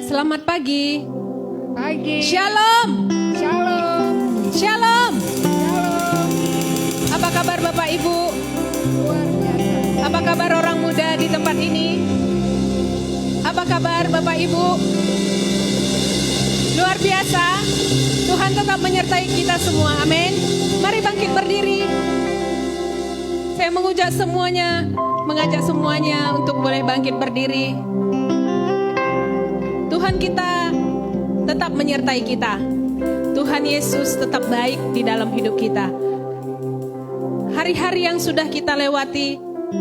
Selamat pagi. Pagi. Shalom. Shalom. Shalom. Shalom. Apa kabar Bapak Ibu? Luar biasa. Apa kabar orang muda di tempat ini? Apa kabar Bapak Ibu? Luar biasa. Tuhan tetap menyertai kita semua. Amin. Mari bangkit berdiri. Saya mengajak semuanya untuk boleh bangkit berdiri. Tuhan kita tetap menyertai kita. Tuhan Yesus tetap baik di dalam hidup kita. Hari-hari yang sudah kita lewati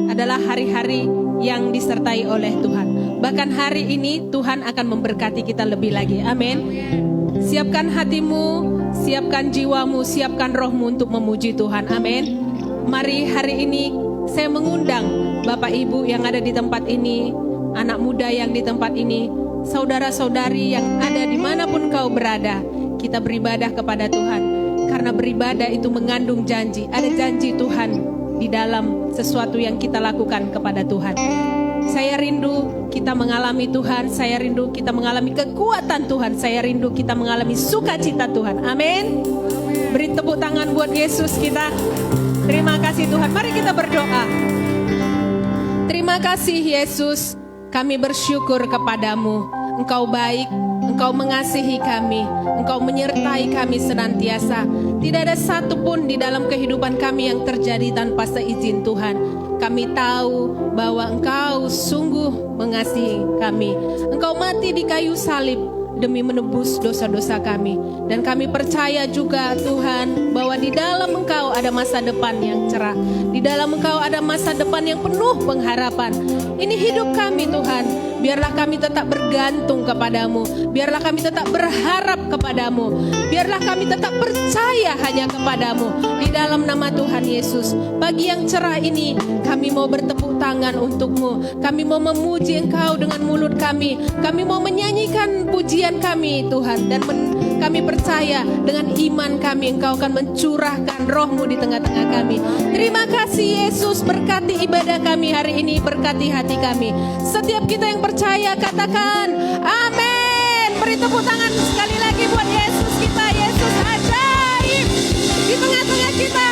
adalah hari-hari yang disertai oleh Tuhan. Bahkan hari ini Tuhan akan memberkati kita lebih lagi. Amin. Siapkan hatimu, siapkan jiwamu, siapkan rohmu untuk memuji Tuhan. Amin. Mari hari ini saya mengundang Bapak Ibu yang ada di tempat ini, anak muda yang di tempat ini, saudara-saudari yang ada dimanapun kau berada, kita beribadah kepada Tuhan. Karena beribadah itu mengandung janji. Ada janji Tuhan di dalam sesuatu yang kita lakukan kepada Tuhan. Saya rindu kita mengalami Tuhan. Saya rindu kita mengalami kekuatan Tuhan. Saya rindu kita mengalami sukacita Tuhan. Amin. Beri tepuk tangan buat Yesus kita. Terima kasih Tuhan. Mari kita berdoa. Terima kasih Yesus. Kami bersyukur kepadamu. Engkau baik, Engkau mengasihi kami, Engkau menyertai kami senantiasa. Tidak ada satupun di dalam kehidupan kami yang terjadi tanpa seizin Tuhan. Kami tahu bahwa Engkau sungguh mengasihi kami. Engkau mati di kayu salib demi menebus dosa-dosa kami. Dan kami percaya juga Tuhan bahwa di dalam Engkau ada masa depan yang cerah. Di dalam Engkau ada masa depan yang penuh pengharapan. Ini hidup kami Tuhan. Biarlah kami tetap bergantung kepadamu. Biarlah kami tetap berharap kepadamu. Biarlah kami tetap percaya hanya kepadamu. Di dalam nama Tuhan Yesus. Pagi yang cerah ini kami mau bertepuk tangan untukmu. Kami mau memuji Engkau dengan mulut kami. Kami mau menyanyikan pujian kami Tuhan. Dan kami percaya dengan iman kami Engkau akan mencurahkan rohmu di tengah-tengah kami. Terima kasih Yesus, berkati ibadah kami hari ini, berkati hati kami. Setiap kita yang percaya katakan amin. Beri tepuk tangan sekali lagi buat Yesus kita. Yesus ajaib di tengah-tengah kita.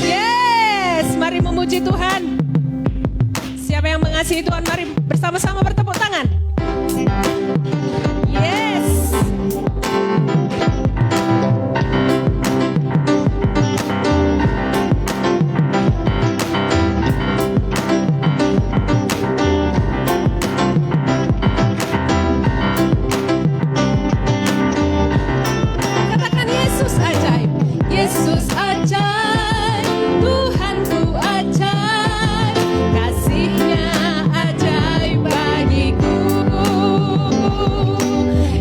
Yes, mari memuji Tuhan. Siapa yang mengasihi Tuhan, mari bersama-sama bertepuk tangan. Yes. Katakan Yesus ajaib. Yesus ajaib, Tuhanku ajaib, kasih-Nya ajaib bagiku.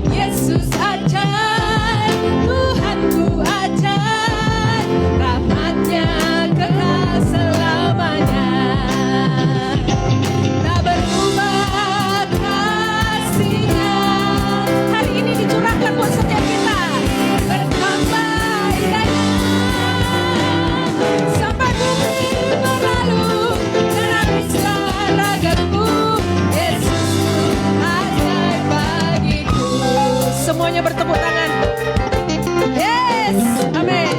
Yesus ajaib, Tuhanku ajaib, rahmat-Nya kekal selamanya. Tak berubah kasih-Nya, hari ini dicurahkan buat setiap kita. Bertambah indahnya sampai bumi berlalu dan habislah ragaku. Yesus ajaib bagiku. Semuanya bertepuk tangan. Yes, amin.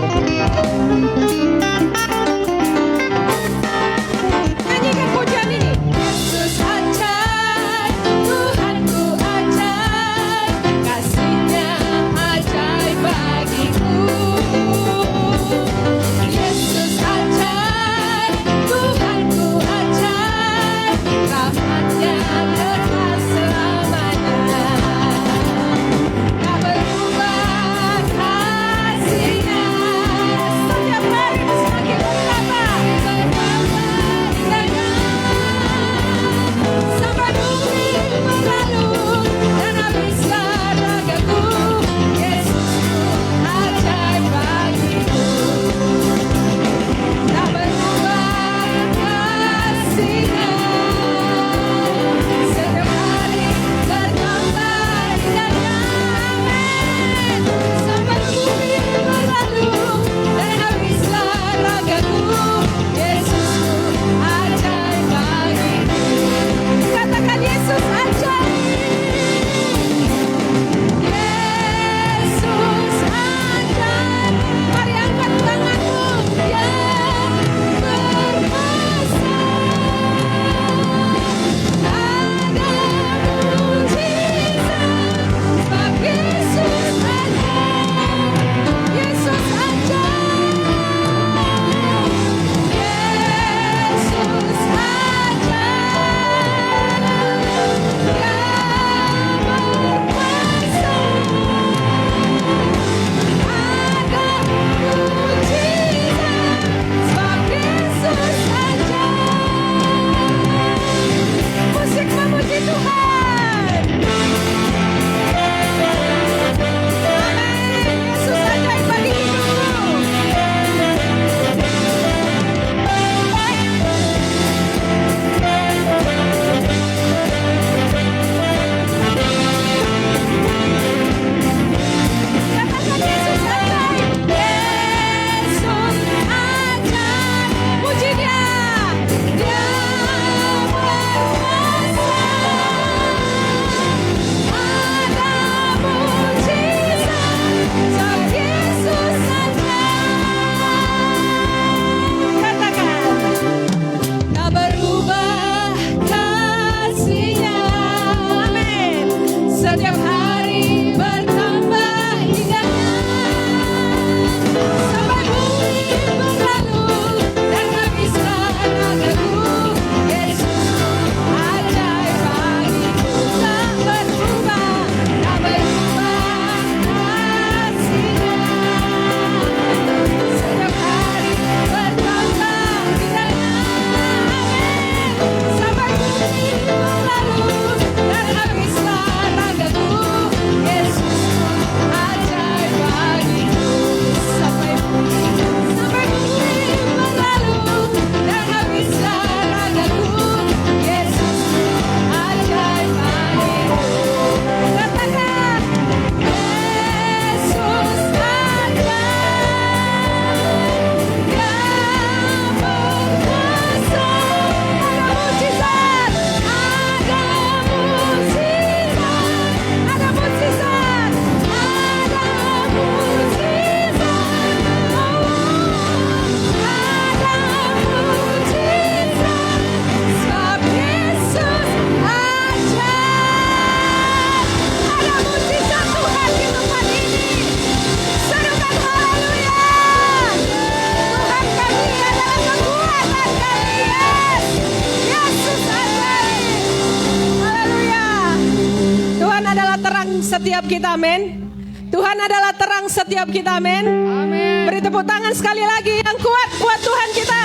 Tuhan setiap kita, amin. Tuhan adalah terang setiap kita, amin. Amin. Beri tepuk tangan sekali lagi yang kuat buat Tuhan kita.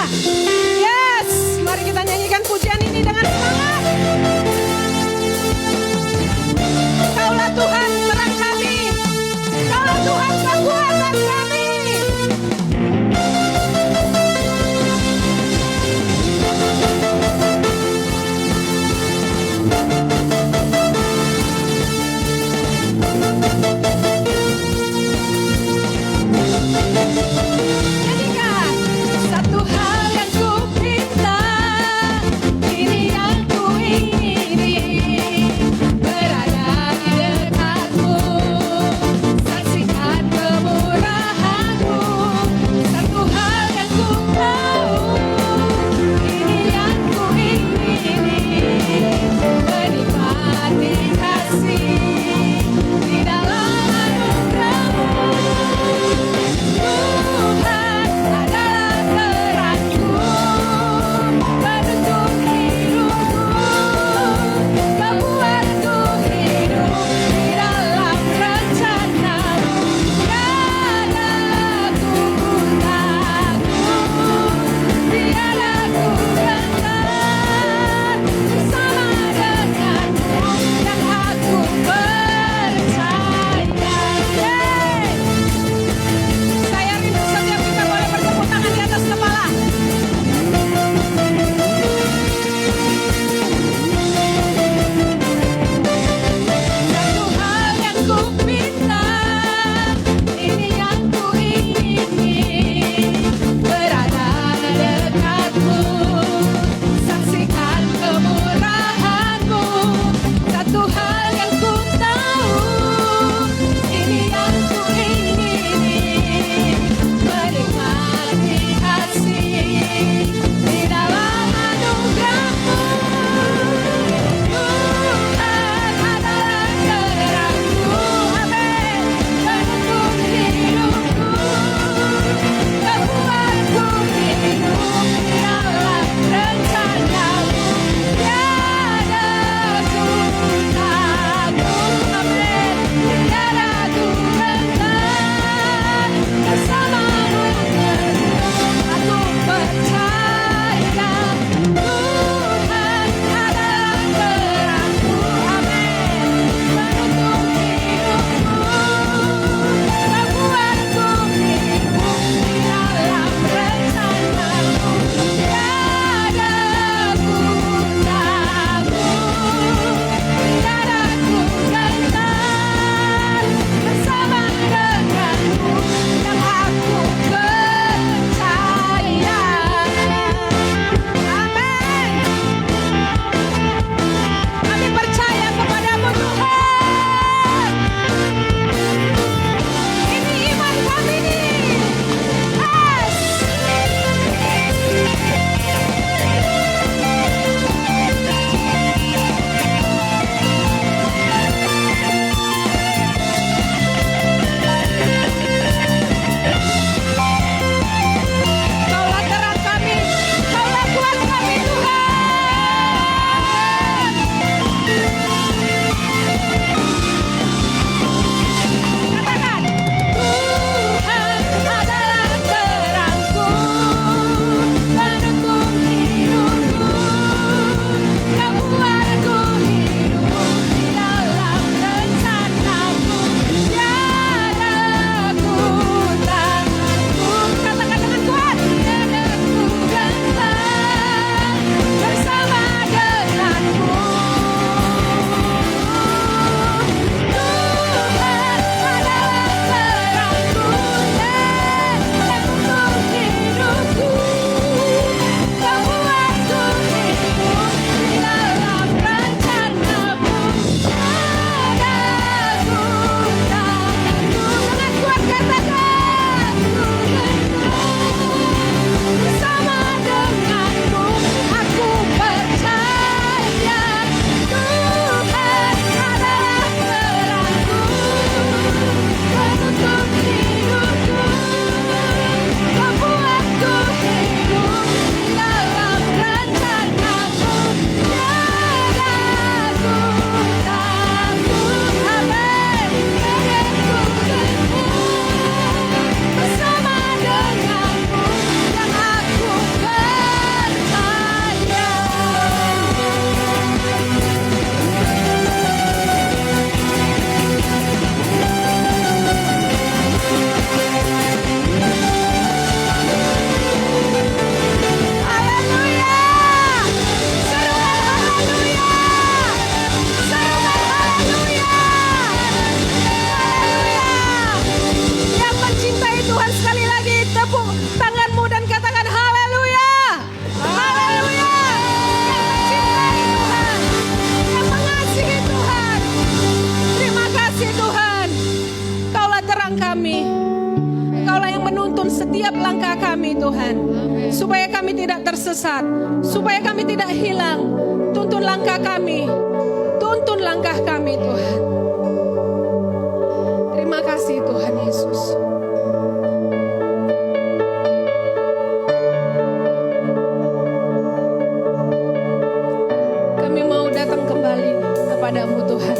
Yes, mari kita nyanyikan pujian ini dengan semangat. Kaulah Tuhan terang kami, Kaulah Tuhan kekuatan kami. Jadikan satu supaya kami tidak tersesat, supaya kami tidak hilang. Tuntun langkah kami, tuntun langkah kami Tuhan. Terima kasih Tuhan Yesus. Kami mau datang kembali kepadamu Tuhan.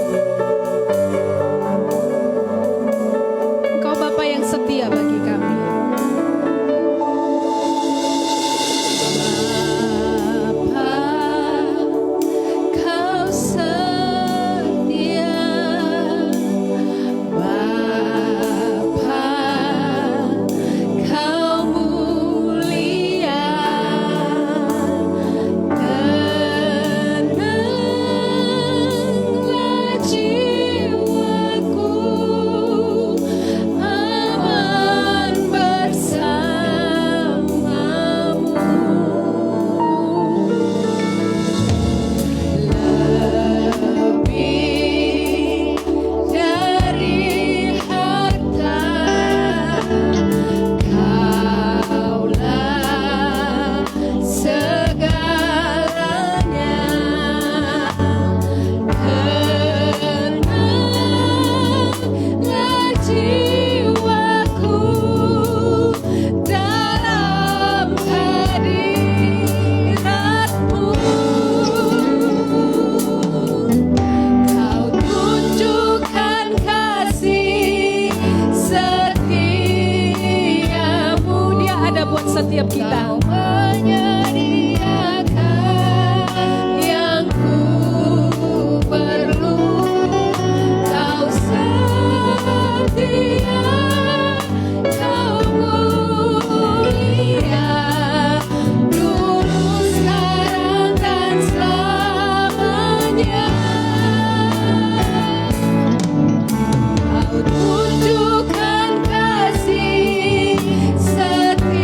Engkau Bapa yang setia bagi kami. Bapa, kau setia. Bapa, kau mulia. Tenanglah jiwaku, aman bersamamu. Lebih dari harta, Kaulah segalanya. Tenanglah jiwaku dalam hadirat-Mu. Kau tunjukkan kasih setiamu. Dia ada buat setiap kita. Kau menyediakan yang ku perlu. Kau setia, kau mulia, dulu, sekarang, dan selamanya. Kau tunjukkan kasih setiamu.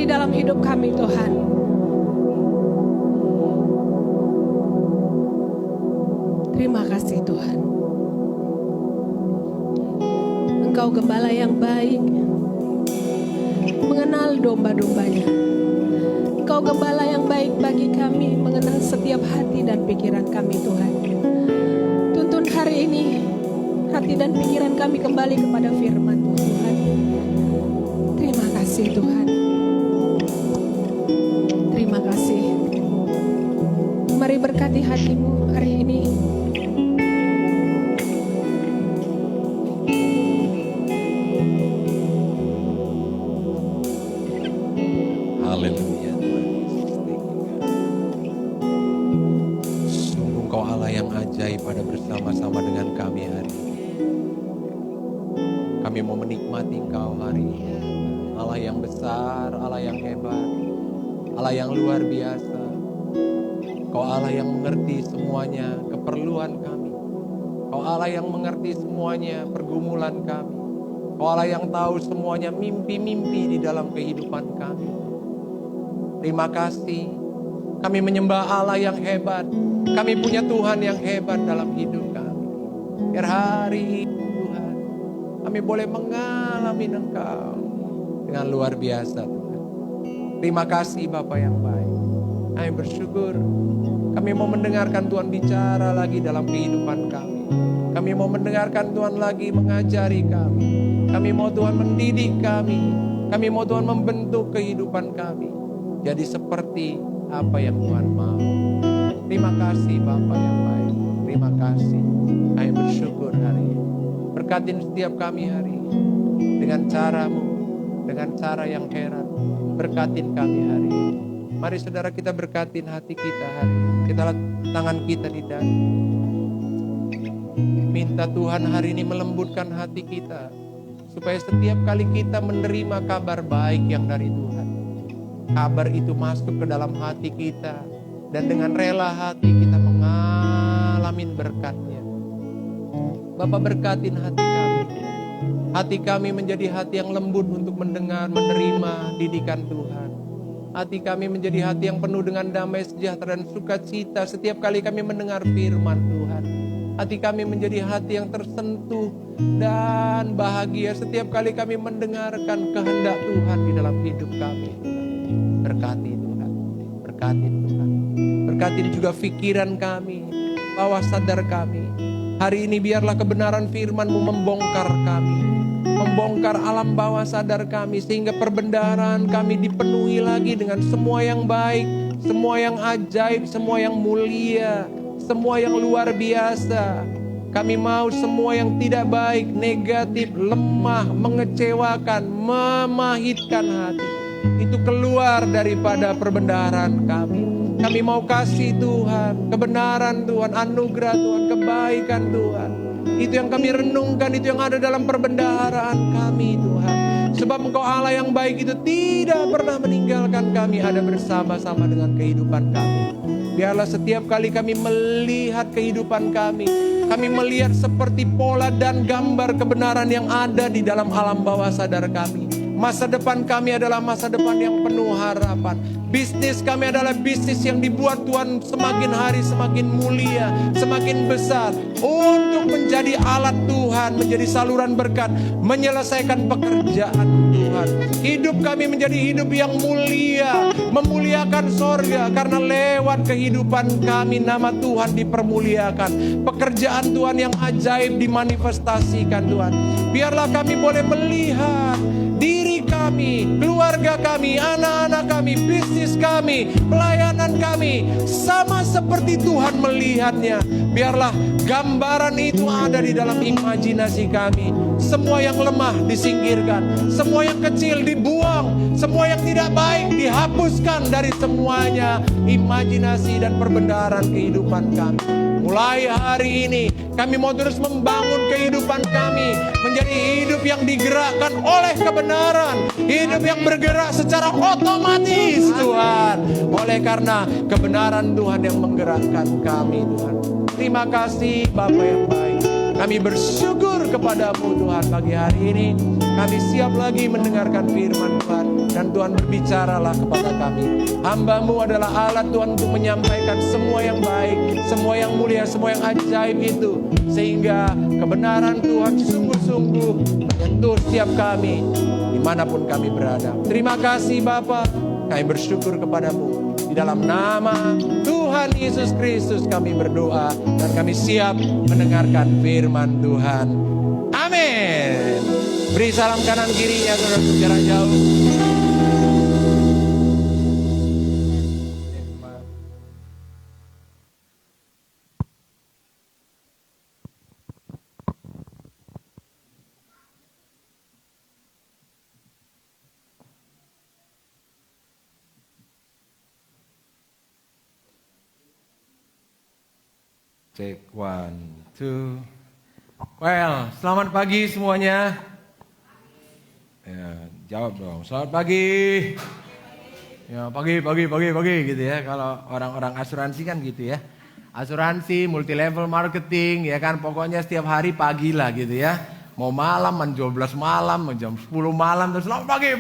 di dalam hidup kami Tuhan. Terima kasih Tuhan. Engkau gembala yang baik, mengenal domba-dombanya. Engkau gembala yang baik bagi kami, mengenal setiap hati dan pikiran kami Tuhan. Tuntun hari ini hati dan pikiran kami kembali kepada firman-Mu Tuhan. Terima kasih Tuhan. Terima kasih. Mari berkati hatimu hari ini. Haleluya Tuhan Yesus. Sungguh Engkau Allah yang ajaib pada bersama-sama dengan kami hari ini. Kami mau menikmati Engkau hari ini. Allah yang besar, Allah yang hebat, Allah yang luar biasa. Kau Allah yang mengerti semuanya keperluan kami. Kau Allah yang mengerti semuanya pergumulan kami. Kau Allah yang tahu semuanya mimpi-mimpi di dalam kehidupan kami. Terima kasih. Kami menyembah Allah yang hebat. Kami punya Tuhan yang hebat dalam hidup kami. Biar hari ini Tuhan, kami boleh mengalami Engkau dengan luar biasa Tuhan. Terima kasih Bapa yang baik. Kami bersyukur. Kami mau mendengarkan Tuhan bicara lagi dalam kehidupan kami. Kami mau mendengarkan Tuhan lagi mengajari kami. Kami mau Tuhan mendidik kami. Kami mau Tuhan membentuk kehidupan kami jadi seperti apa yang Tuhan mau. Terima kasih Bapa yang baik. Terima kasih. Kami bersyukur hari ini. Berkatin setiap kami hari ini dengan cara-Mu, dengan cara yang heran. Berkatin kami hari ini. Mari saudara kita berkatin hati kita hari ini. Kita letakkan tangan kita di dada. Minta Tuhan hari ini melembutkan hati kita. Supaya setiap kali kita menerima kabar baik yang dari Tuhan, kabar itu masuk ke dalam hati kita. Dan dengan rela hati kita mengalami berkatnya. Bapa berkatin hati kami. Hati kami menjadi hati yang lembut untuk mendengar, menerima didikan Tuhan. Hati kami menjadi hati yang penuh dengan damai sejahtera dan sukacita setiap kali kami mendengar firman Tuhan. Hati kami menjadi hati yang tersentuh dan bahagia setiap kali kami mendengarkan kehendak Tuhan di dalam hidup kami. Berkati Tuhan, berkati Tuhan. Berkati juga pikiran kami, bawah sadar kami. Hari ini biarlah kebenaran firman-Mu membongkar kami. Membongkar alam bawah sadar kami sehingga perbendaharaan kami dipenuhi lagi dengan semua yang baik, semua yang ajaib, semua yang mulia, semua yang luar biasa. Kami mau semua yang tidak baik, negatif, lemah, mengecewakan, memahitkan hati itu keluar daripada perbendaharaan kami. Kami mau kasih Tuhan, kebenaran Tuhan, anugerah Tuhan, kebaikan Tuhan. Itu yang kami renungkan, itu yang ada dalam perbendaharaan kami Tuhan. Sebab Engkau Allah yang baik itu tidak pernah meninggalkan kami, ada bersama-sama dengan kehidupan kami. Biarlah setiap kali kami melihat kehidupan kami melihat seperti pola dan gambar kebenaran yang ada di dalam alam bawah sadar kami. Masa depan kami adalah masa depan yang penuh harapan. Bisnis kami adalah bisnis yang dibuat Tuhan semakin hari semakin mulia, semakin besar. Untuk menjadi alat Tuhan, menjadi saluran berkat, menyelesaikan pekerjaan Tuhan. Hidup kami menjadi hidup yang mulia, memuliakan sorga. Karena lewat kehidupan kami nama Tuhan dipermuliakan. Pekerjaan Tuhan yang ajaib dimanifestasikan Tuhan. Biarlah kami boleh melihat diri kami, keluarga kami, anak-anak kami, bisnis kami, pelayanan kami sama seperti Tuhan melihatnya. Biarlah gambaran itu ada di dalam imajinasi kami. Semua yang lemah disingkirkan, semua yang kecil dibuang, semua yang tidak baik dihapuskan dari semuanya imajinasi dan perbendaharaan kehidupan kami. Mulai hari ini kami mau terus membangun kehidupan kami menjadi hidup yang digerakkan oleh kebenaran, hidup yang bergerak secara otomatis Tuhan. Oleh karena kebenaran Tuhan yang menggerakkan kami Tuhan. Terima kasih Bapa yang baik. Kami bersyukur kepadamu Tuhan pagi hari ini. Kami siap lagi mendengarkan firman Tuhan. Dan Tuhan berbicaralah kepada kami. Hamba-Mu adalah alat Tuhan untuk menyampaikan semua yang baik, semua yang mulia, semua yang ajaib itu. Sehingga kebenaran Tuhan sungguh-sungguh menyentuh setiap kami, dimanapun kami berada. Terima kasih Bapa, kami bersyukur kepadamu. Di dalam nama Tuhan Yesus Kristus kami berdoa. Dan kami siap mendengarkan firman Tuhan. Amin. Beri salam kanan kiri ya saudara jarak jauh. Check 1, 2. Well, selamat pagi semuanya. Ya, jawab dong. Selamat pagi. Ya, pagi gitu ya. Kalau orang-orang asuransi kan gitu ya. Asuransi, multi level marketing, ya kan. Pokoknya setiap hari pagi lah gitu ya. Mau malam, jam 12 malam, jam 10 malam, terus selamat pagi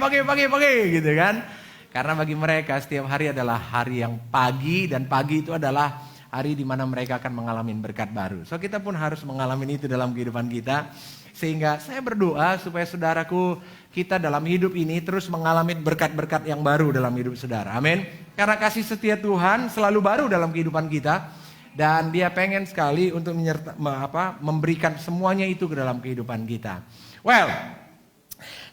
gitu kan. Karena bagi mereka setiap hari adalah hari yang pagi, dan pagi itu adalah hari di mana mereka akan mengalami berkat baru. So kita pun harus mengalami itu dalam kehidupan kita. Sehingga saya berdoa supaya saudaraku, kita dalam hidup ini terus mengalami berkat-berkat yang baru dalam hidup saudara. Amin. Karena kasih setia Tuhan selalu baru dalam kehidupan kita. Dan Dia pengen sekali untuk memberikan semuanya itu ke dalam kehidupan kita. Well,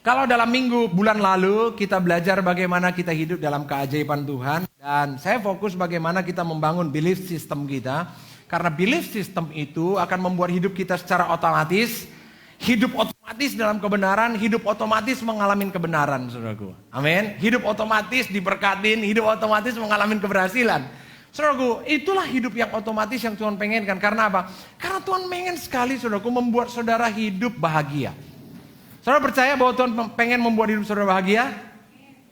kalau dalam minggu bulan lalu kita belajar bagaimana kita hidup dalam keajaiban Tuhan. Dan saya fokus bagaimana kita membangun belief system kita. Karena belief system itu akan membuat hidup kita secara otomatis. Hidup otomatis dalam kebenaran, hidup otomatis mengalami kebenaran, saudaraku. Amin. Hidup otomatis diberkatin, hidup otomatis mengalami keberhasilan. Saudaraku, itulah hidup yang otomatis yang Tuhan pengenkan. Karena apa? Karena Tuhan pengen sekali, saudaraku, membuat saudara hidup bahagia. Saudara percaya bahwa Tuhan pengen membuat hidup saudara bahagia?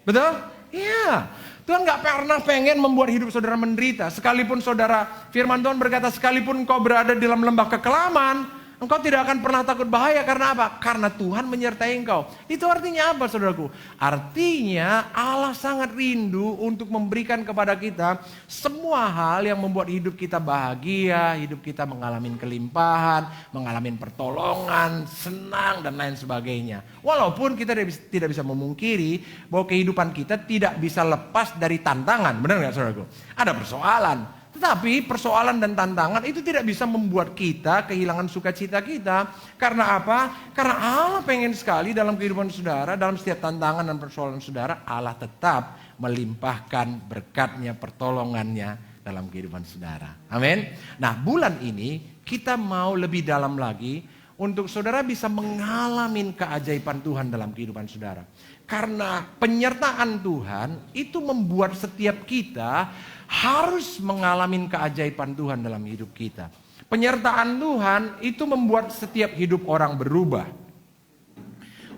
Betul? Iya. Tuhan gak pernah pengen membuat hidup saudara menderita. Sekalipun saudara, firman Tuhan berkata, sekalipun engkau berada di dalam lembah kekelaman, engkau tidak akan pernah takut bahaya. Karena apa? Karena Tuhan menyertai engkau. Itu artinya apa, saudaraku? Artinya Allah sangat rindu untuk memberikan kepada kita semua hal yang membuat hidup kita bahagia, hidup kita mengalami kelimpahan, mengalami pertolongan, senang, dan lain sebagainya. Walaupun kita tidak bisa memungkiri bahwa kehidupan kita tidak bisa lepas dari tantangan. Benar nggak, saudaraku? Ada persoalan. Tetapi persoalan dan tantangan itu tidak bisa membuat kita kehilangan sukacita kita. Karena apa? Karena Allah pengen sekali dalam kehidupan saudara, dalam setiap tantangan dan persoalan saudara, Allah tetap melimpahkan berkatnya, pertolongannya dalam kehidupan saudara. Amin. Nah, bulan ini kita mau lebih dalam lagi untuk saudara bisa mengalami keajaiban Tuhan dalam kehidupan saudara. Karena penyertaan Tuhan itu membuat setiap kita harus mengalami keajaiban Tuhan dalam hidup kita. Penyertaan Tuhan itu membuat setiap hidup orang berubah.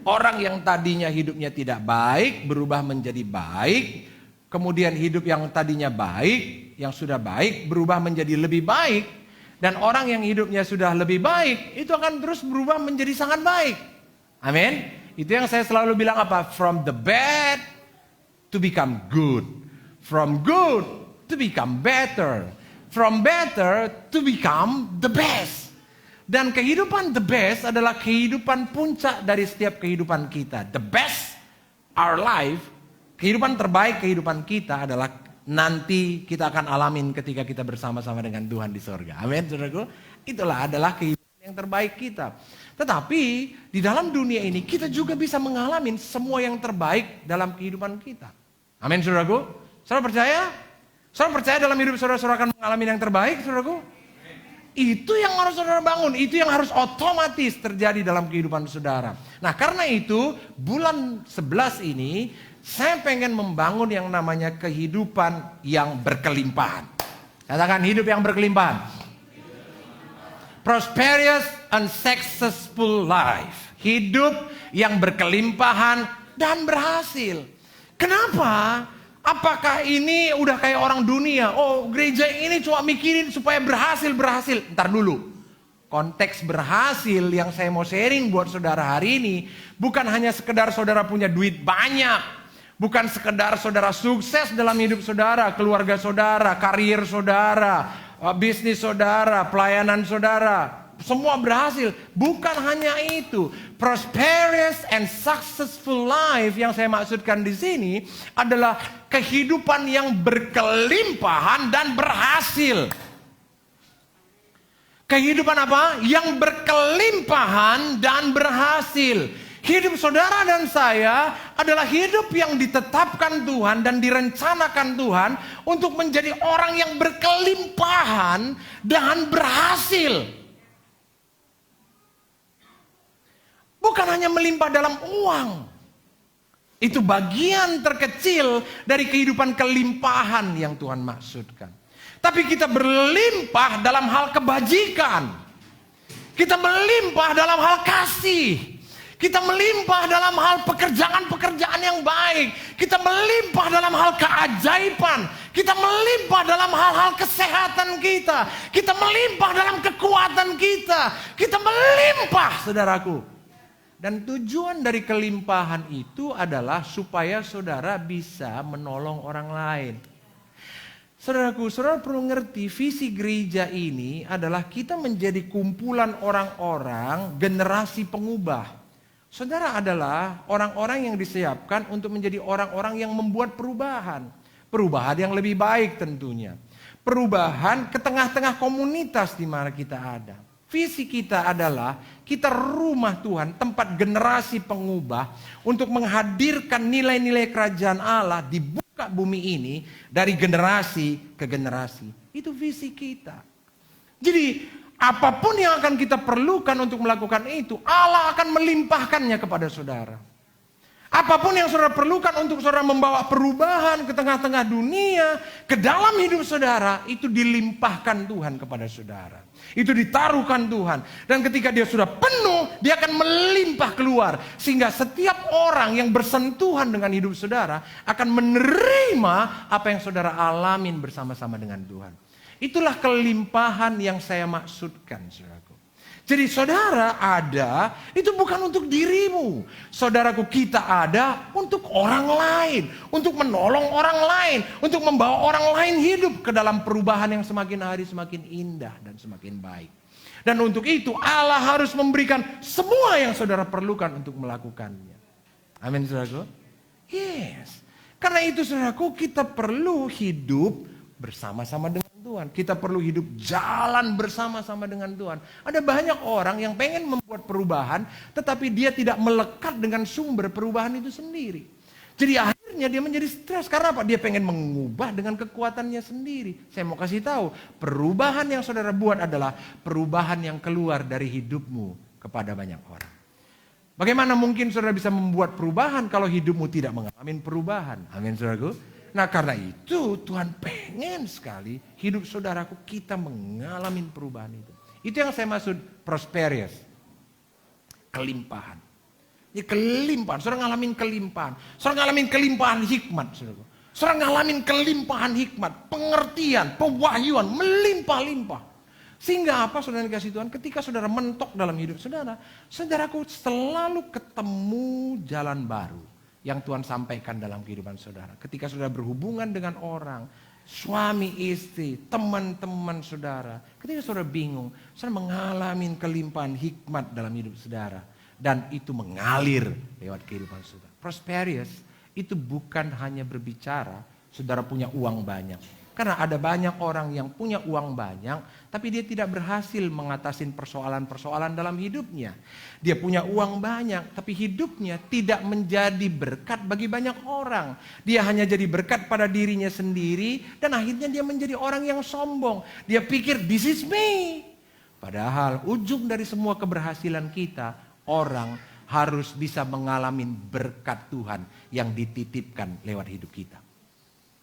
Orang yang tadinya hidupnya tidak baik berubah menjadi baik. Kemudian hidup yang tadinya baik, yang sudah baik berubah menjadi lebih baik. Dan orang yang hidupnya sudah lebih baik itu akan terus berubah menjadi sangat baik. Amin. Itu yang saya selalu bilang apa? From the bad to become good. From good to become better. From better to become the best. Dan kehidupan the best adalah kehidupan puncak dari setiap kehidupan kita. The best our life, kehidupan terbaik kehidupan kita adalah nanti kita akan alamin ketika kita bersama-sama dengan Tuhan di surga. Amin, saudaraku. Itulah adalah kehidupan yang terbaik kita. Tetapi di dalam dunia ini kita juga bisa mengalami semua yang terbaik dalam kehidupan kita. Amin, saudaraku. Saudara percaya? Saudara percaya dalam hidup saudara akan mengalami yang terbaik, saudaraku? Itu yang harus saudara bangun, itu yang harus otomatis terjadi dalam kehidupan saudara. Nah, karena itu bulan 11 ini saya pengen membangun yang namanya kehidupan yang berkelimpahan. Katakan hidup yang berkelimpahan. Prosperous and successful life. Hidup yang berkelimpahan dan berhasil. Kenapa? Apakah ini udah kayak orang dunia? Oh, gereja ini cuma mikirin supaya berhasil. Ntar dulu. Konteks berhasil yang saya mau sharing buat saudara hari ini bukan hanya sekedar saudara punya duit banyak, bukan sekedar saudara sukses dalam hidup saudara, keluarga saudara, karir saudara, bisnis saudara, pelayanan saudara, semua berhasil. Bukan hanya itu. Prosperous and successful life yang saya maksudkan di sini adalah kehidupan yang berkelimpahan dan berhasil. Kehidupan apa? Yang berkelimpahan dan berhasil. Hidup saudara dan saya adalah hidup yang ditetapkan Tuhan dan direncanakan Tuhan untuk menjadi orang yang berkelimpahan dan berhasil. Bukan hanya melimpah dalam uang. Itu bagian terkecil dari kehidupan kelimpahan yang Tuhan maksudkan. Tapi kita berlimpah dalam hal kebajikan. Kita melimpah dalam hal kasih. Kita melimpah dalam hal pekerjaan-pekerjaan yang baik. Kita melimpah dalam hal keajaiban. Kita melimpah dalam hal-hal kesehatan kita. Kita melimpah dalam kekuatan kita. Kita melimpah, saudaraku. Dan tujuan dari kelimpahan itu adalah supaya saudara bisa menolong orang lain. Saudaraku, saudara perlu ngerti visi gereja ini adalah kita menjadi kumpulan orang-orang generasi pengubah. Saudara adalah orang-orang yang disiapkan untuk menjadi orang-orang yang membuat perubahan. Perubahan yang lebih baik tentunya. Perubahan ke tengah-tengah komunitas di mana kita ada. Visi kita adalah kita rumah Tuhan, tempat generasi pengubah untuk menghadirkan nilai-nilai kerajaan Allah di bumi ini dari generasi ke generasi. Itu visi kita. Jadi apapun yang akan kita perlukan untuk melakukan itu, Allah akan melimpahkannya kepada saudara. Apapun yang saudara perlukan untuk saudara membawa perubahan ke tengah-tengah dunia, ke dalam hidup saudara, itu dilimpahkan Tuhan kepada saudara. Itu ditaruhkan Tuhan. Dan ketika dia sudah penuh, dia akan melimpah keluar. Sehingga setiap orang yang bersentuhan dengan hidup saudara akan menerima apa yang saudara alamin bersama-sama dengan Tuhan. Itulah kelimpahan yang saya maksudkan, saudaraku. Jadi saudara ada, itu bukan untuk dirimu. Saudaraku, kita ada untuk orang lain. Untuk menolong orang lain. Untuk membawa orang lain hidup ke dalam perubahan yang semakin hari semakin indah dan semakin baik. Dan untuk itu Allah harus memberikan semua yang saudara perlukan untuk melakukannya. Amin, saudaraku? Yes. Karena itu saudaraku, kita perlu hidup bersama-sama dengan Tuhan. Kita perlu hidup jalan bersama-sama dengan Tuhan. Ada banyak orang yang pengen membuat perubahan, tetapi dia tidak melekat dengan sumber perubahan itu sendiri. Jadi akhirnya dia menjadi stres. Karena apa? Dia pengen mengubah dengan kekuatannya sendiri. Saya mau kasih tahu, perubahan yang saudara buat adalah perubahan yang keluar dari hidupmu kepada banyak orang. Bagaimana mungkin saudara bisa membuat perubahan kalau hidupmu tidak mengalami perubahan? Amin, saudaraku. Nah, karena itu Tuhan pengen sekali hidup saudaraku kita mengalami perubahan itu. Itu yang saya maksud prosperous. Kelimpahan. Ini kelimpahan, saudara ngalamin kelimpahan. Saudara ngalamin kelimpahan hikmat, saudaraku. Saudara ngalamin kelimpahan hikmat, pengertian, pewahyuan, melimpah-limpah. Sehingga apa saudara dikasih Tuhan? Ketika saudara mentok dalam hidup saudara, saudaraku selalu ketemu jalan baru yang Tuhan sampaikan dalam kehidupan saudara. Ketika saudara berhubungan dengan orang, suami, istri, teman-teman saudara. Ketika saudara bingung, saudara mengalami kelimpahan hikmat dalam hidup saudara. Dan itu mengalir lewat kehidupan saudara. Prosperous itu bukan hanya berbicara saudara punya uang banyak. Karena ada banyak orang yang punya uang banyak, tapi dia tidak berhasil mengatasi persoalan-persoalan dalam hidupnya. Dia punya uang banyak, tapi hidupnya tidak menjadi berkat bagi banyak orang. Dia hanya jadi berkat pada dirinya sendiri, dan akhirnya dia menjadi orang yang sombong. Dia pikir, this is me. Padahal ujung dari semua keberhasilan kita, orang harus bisa mengalami berkat Tuhan yang dititipkan lewat hidup kita.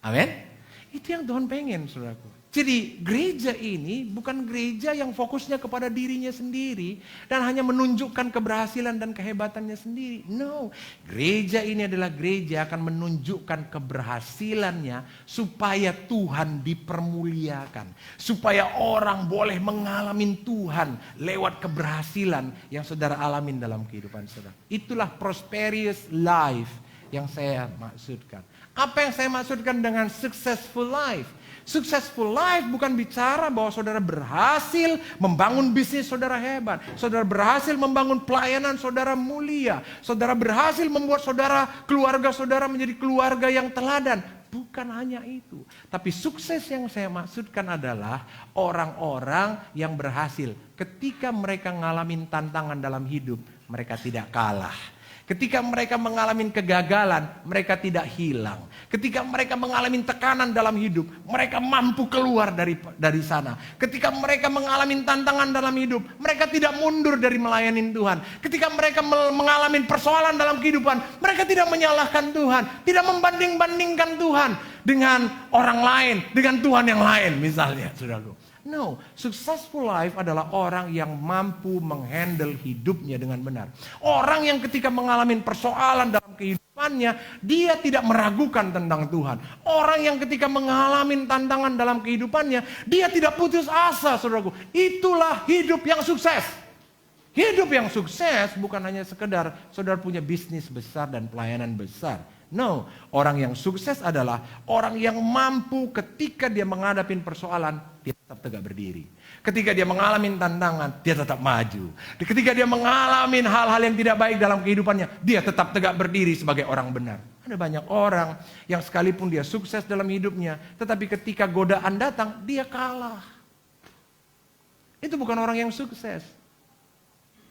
Amin. Itu yang Tuhan pengen, saudaraku. Jadi gereja ini bukan gereja yang fokusnya kepada dirinya sendiri dan hanya menunjukkan keberhasilan dan kehebatannya sendiri. No, gereja ini adalah gereja akan menunjukkan keberhasilannya supaya Tuhan dipermuliakan. Supaya orang boleh mengalami Tuhan lewat keberhasilan yang saudara alamin dalam kehidupan saudara. Itulah prosperous life yang saya maksudkan. Apa yang saya maksudkan dengan successful life? Successful life bukan bicara bahwa saudara berhasil membangun bisnis saudara hebat. Saudara berhasil membangun pelayanan saudara mulia. Saudara berhasil membuat keluarga saudara menjadi keluarga yang teladan. Bukan hanya itu. Tapi sukses yang saya maksudkan adalah orang-orang yang berhasil. Ketika mereka ngalamin tantangan dalam hidup, mereka tidak kalah. Ketika mereka mengalami kegagalan, mereka tidak hilang. Ketika mereka mengalami tekanan dalam hidup, mereka mampu keluar dari sana. Ketika mereka mengalami tantangan dalam hidup, mereka tidak mundur dari melayani Tuhan. Ketika mereka mengalami persoalan dalam kehidupan, mereka tidak menyalahkan Tuhan. Tidak membanding-bandingkan Tuhan dengan orang lain, dengan Tuhan yang lain misalnya, saudaraku. No, successful life adalah orang yang mampu menghandle hidupnya dengan benar. Orang yang ketika mengalami persoalan dalam kehidupannya, dia tidak meragukan tentang Tuhan. Orang yang ketika mengalami tantangan dalam kehidupannya, dia tidak putus asa, saudaraku. Itulah hidup yang sukses. Hidup yang sukses bukan hanya sekedar saudara punya bisnis besar dan pelayanan besar. No, orang yang sukses adalah orang yang mampu ketika dia menghadapi persoalan, dia tetap tegak berdiri. Ketika dia mengalami tantangan, dia tetap maju. Ketika dia mengalami hal-hal yang tidak baik dalam kehidupannya, dia tetap tegak berdiri sebagai orang benar. Ada banyak orang yang sekalipun dia sukses dalam hidupnya, tetapi ketika godaan datang, dia kalah. Itu bukan orang yang sukses.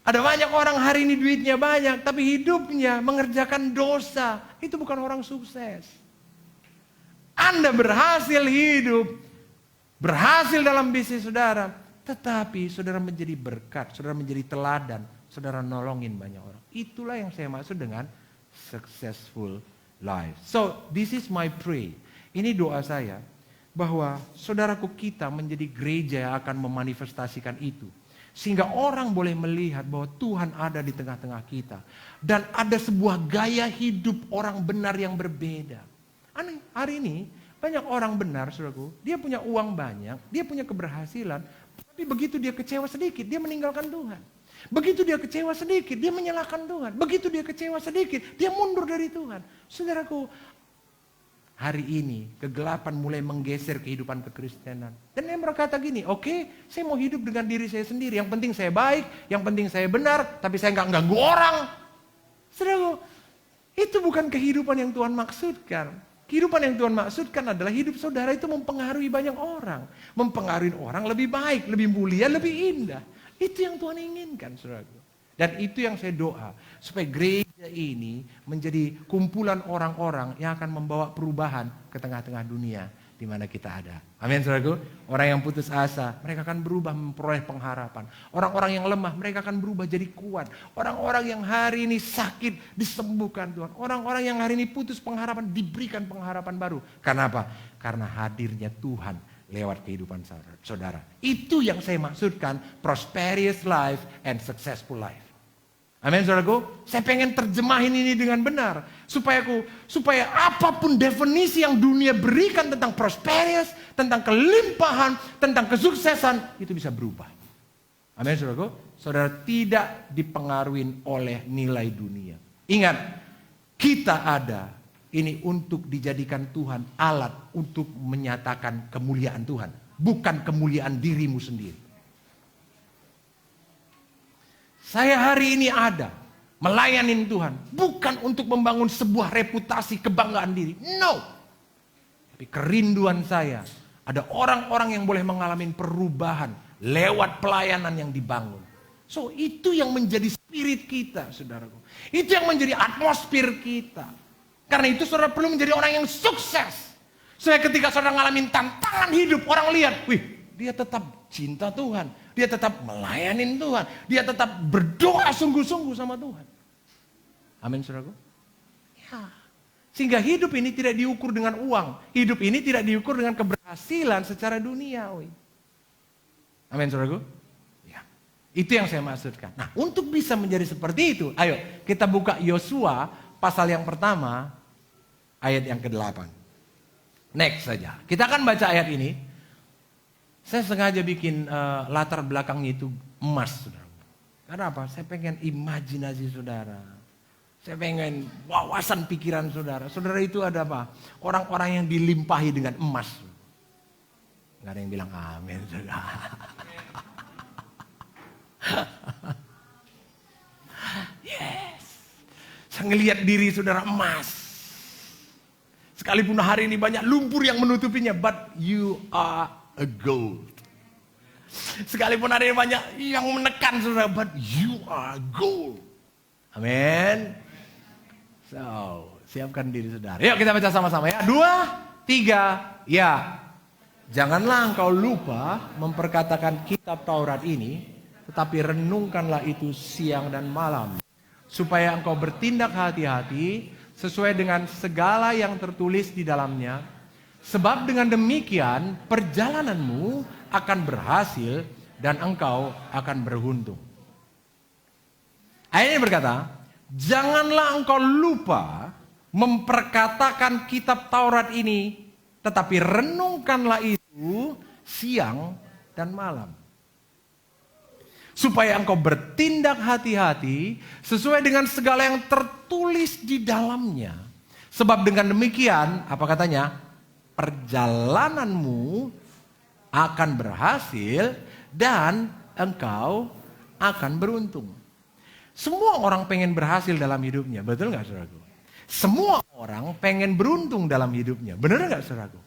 Ada banyak orang hari ini duitnya banyak, tapi hidupnya mengerjakan dosa. Itu bukan orang sukses. Anda berhasil hidup, berhasil dalam bisnis saudara, tetapi saudara menjadi berkat, saudara menjadi teladan, saudara nolongin banyak orang. Itulah yang saya maksud dengan successful life. So, this is my pray. Ini doa saya, bahwa saudaraku kita menjadi gereja yang akan memanifestasikan itu. Sehingga orang boleh melihat bahwa Tuhan ada di tengah-tengah kita. Dan ada sebuah gaya hidup orang benar yang berbeda. Aneh, hari ini banyak orang benar, saudaraku. Dia punya uang banyak, dia punya keberhasilan. Tapi begitu dia kecewa sedikit, dia meninggalkan Tuhan. Begitu dia kecewa sedikit, dia menyalahkan Tuhan. Begitu dia kecewa sedikit, dia mundur dari Tuhan. Saudaraku, hari ini kegelapan mulai menggeser kehidupan kekristenan. Dan dia berkata gini, oke, saya mau hidup dengan diri saya sendiri. Yang penting saya baik, yang penting saya benar, tapi saya nggak ganggu orang. Saudaraku, itu bukan kehidupan yang Tuhan maksudkan. Kehidupan yang Tuhan maksudkan adalah hidup saudara itu mempengaruhi banyak orang. Mempengaruhi orang lebih baik, lebih mulia, lebih indah. Itu yang Tuhan inginkan, saudaraku. Dan itu yang saya doa, supaya gereja ini menjadi kumpulan orang-orang yang akan membawa perubahan ke tengah-tengah dunia di mana kita ada. Amin, saudaraku. Orang yang putus asa, mereka akan berubah memperoleh pengharapan. Orang-orang yang lemah, mereka akan berubah jadi kuat. Orang-orang yang hari ini sakit, disembuhkan Tuhan. Orang-orang yang hari ini putus pengharapan, diberikan pengharapan baru. Karena apa? Karena hadirnya Tuhan lewat kehidupan saudara. Itu yang saya maksudkan, prosperous life and successful life. Amin, saudaraku. Saya pengen terjemahin ini dengan benar. Supaya apapun definisi yang dunia berikan tentang prosperous, tentang kelimpahan, tentang kesuksesan, itu bisa berubah. Amin, saudaraku. Saudara tidak dipengaruhi oleh nilai dunia. Ingat, kita ada ini untuk dijadikan Tuhan alat untuk menyatakan kemuliaan Tuhan. Bukan kemuliaan dirimu sendiri. Saya hari ini ada melayani Tuhan. Bukan untuk membangun sebuah reputasi kebanggaan diri. No. Tapi kerinduan saya. Ada orang-orang yang boleh mengalami perubahan lewat pelayanan yang dibangun. So itu yang menjadi spirit kita, saudaraku. Itu yang menjadi atmosfer kita. Karena itu saudara perlu menjadi orang yang sukses. Supaya ketika saudara ngalamin tantangan hidup, orang lihat, wih, dia tetap cinta Tuhan. Dia tetap melayani Tuhan. Dia tetap berdoa sungguh-sungguh sama Tuhan. Amin, saudaraku. Ya, Sehingga hidup ini tidak diukur dengan uang. Hidup ini tidak diukur dengan keberhasilan secara duniawi. Amin, saudaraku? Ya. Itu yang saya maksudkan. Nah, untuk bisa menjadi seperti itu, ayo kita buka Yosua pasal yang pertama, ayat yang ke-8. Next saja. Kita akan baca ayat ini. Saya sengaja bikin latar belakangnya itu emas, saudara. Karena apa? Saya pengen imajinasi saudara. Saya pengen wawasan pikiran saudara. Saudara itu ada apa? Orang-orang yang dilimpahi dengan emas. Gak ada yang bilang amin, saudara. Yes. Saya ngelihat diri saudara emas. Sekalipun hari ini banyak lumpur yang menutupinya, but you are a gold. Sekalipun hari ini banyak yang menekan saudara, but you are gold. Amin. So, siapkan diri saudara. Yuk kita baca sama-sama ya. 2, 3, ya. Janganlah engkau lupa memperkatakan kitab Taurat ini, tetapi renungkanlah itu siang dan malam, supaya engkau bertindak hati-hati sesuai dengan segala yang tertulis di dalamnya. Sebab dengan demikian perjalananmu akan berhasil dan engkau akan beruntung. Ayat ini berkata, janganlah engkau lupa memperkatakan kitab Taurat ini, tetapi renungkanlah itu siang dan malam. Supaya engkau bertindak hati-hati sesuai dengan segala yang tertulis di dalamnya. Sebab dengan demikian, apa katanya? Perjalananmu akan berhasil dan engkau akan beruntung. Semua orang pengen berhasil dalam hidupnya, betul gak saudaraku? Semua orang pengen beruntung dalam hidupnya, benar gak saudaraku?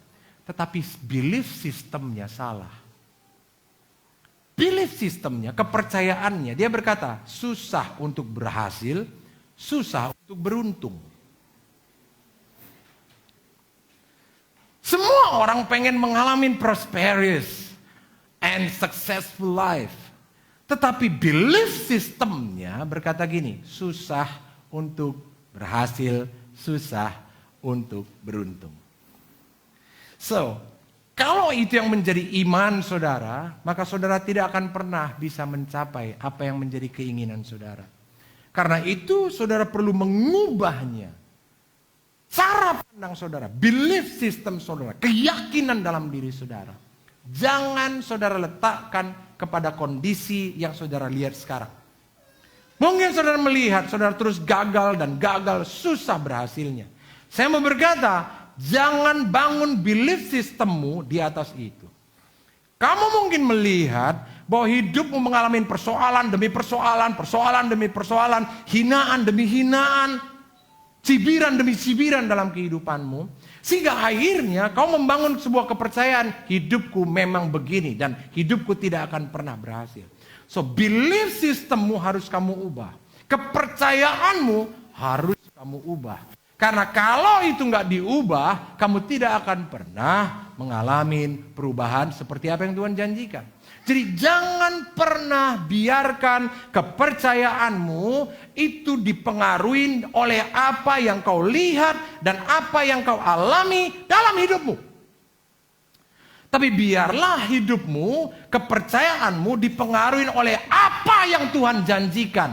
Tetapi belief sistemnya salah. Belief sistemnya, kepercayaannya, dia berkata susah untuk berhasil, susah untuk beruntung. Semua orang pengen mengalami prosperous and successful life. Tetapi belief sistemnya berkata gini, susah untuk berhasil, susah untuk beruntung. So, kalau itu yang menjadi iman saudara, maka saudara tidak akan pernah bisa mencapai apa yang menjadi keinginan saudara. Karena itu saudara perlu mengubahnya. Cara pandang saudara, belief system saudara, keyakinan dalam diri saudara. Jangan saudara letakkan kepada kondisi yang saudara lihat sekarang. Mungkin saudara melihat saudara terus gagal dan gagal, susah berhasilnya. Saya mau berkata, jangan bangun belief sistemmu di atas itu. Kamu mungkin melihat bahwa hidupmu mengalami persoalan demi persoalan, persoalan demi persoalan, hinaan demi hinaan, cibiran demi cibiran dalam kehidupanmu. Sehingga akhirnya kau membangun sebuah kepercayaan, hidupku memang begini dan hidupku tidak akan pernah berhasil. So belief sistemmu harus kamu ubah. Kepercayaanmu harus kamu ubah. Karena kalau itu nggak diubah, kamu tidak akan pernah mengalami perubahan seperti apa yang Tuhan janjikan. Jadi jangan pernah biarkan kepercayaanmu itu dipengaruhi oleh apa yang kau lihat dan apa yang kau alami dalam hidupmu. Tapi biarlah hidupmu, kepercayaanmu dipengaruhi oleh apa yang Tuhan janjikan.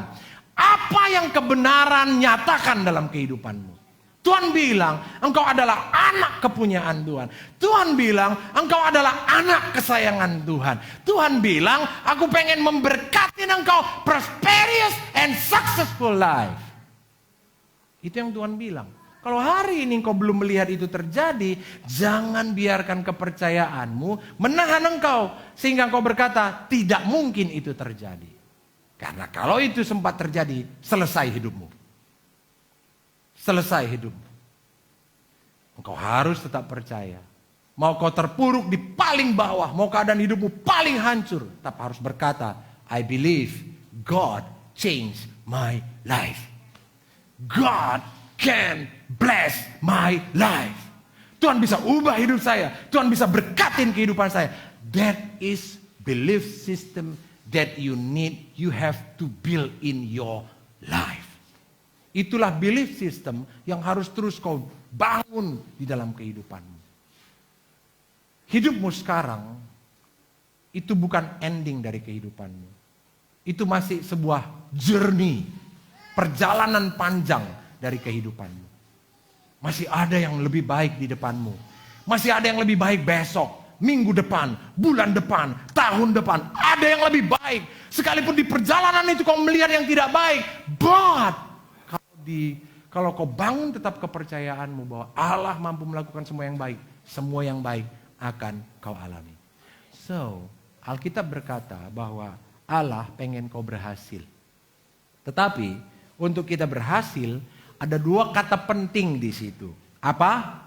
Apa yang kebenaran nyatakan dalam kehidupanmu. Tuhan bilang, engkau adalah anak kepunyaan Tuhan. Tuhan bilang, engkau adalah anak kesayangan Tuhan. Tuhan bilang, aku pengen memberkati engkau prosperous and successful life. Itu yang Tuhan bilang. Kalau hari ini engkau belum melihat itu terjadi, jangan biarkan kepercayaanmu menahan engkau. Sehingga engkau berkata, tidak mungkin itu terjadi. Karena kalau itu sempat terjadi, selesai hidupmu. Selesai hidupmu. Engkau harus tetap percaya. Mau kau terpuruk di paling bawah, mau keadaan hidupmu paling hancur, tetap harus berkata, I believe God changed my life. God can bless my life. Tuhan bisa ubah hidup saya. Tuhan bisa berkatin kehidupan saya. That is belief system that you have to build in your life. Itulah belief system yang harus terus kau bangun di dalam kehidupanmu. Hidupmu sekarang itu bukan ending dari kehidupanmu. Itu masih sebuah journey, perjalanan panjang dari kehidupanmu. Masih ada yang lebih baik di depanmu. Masih ada yang lebih baik besok, minggu depan, bulan depan, tahun depan. Ada yang lebih baik. Sekalipun di perjalanan itu kau melihat yang tidak baik. But kalau kau bangun tetap kepercayaanmu bahwa Allah mampu melakukan semua yang baik akan kau alami. So, Alkitab berkata bahwa Allah pengen kau berhasil. Tetapi untuk kita berhasil ada 2 kata penting di situ. Apa?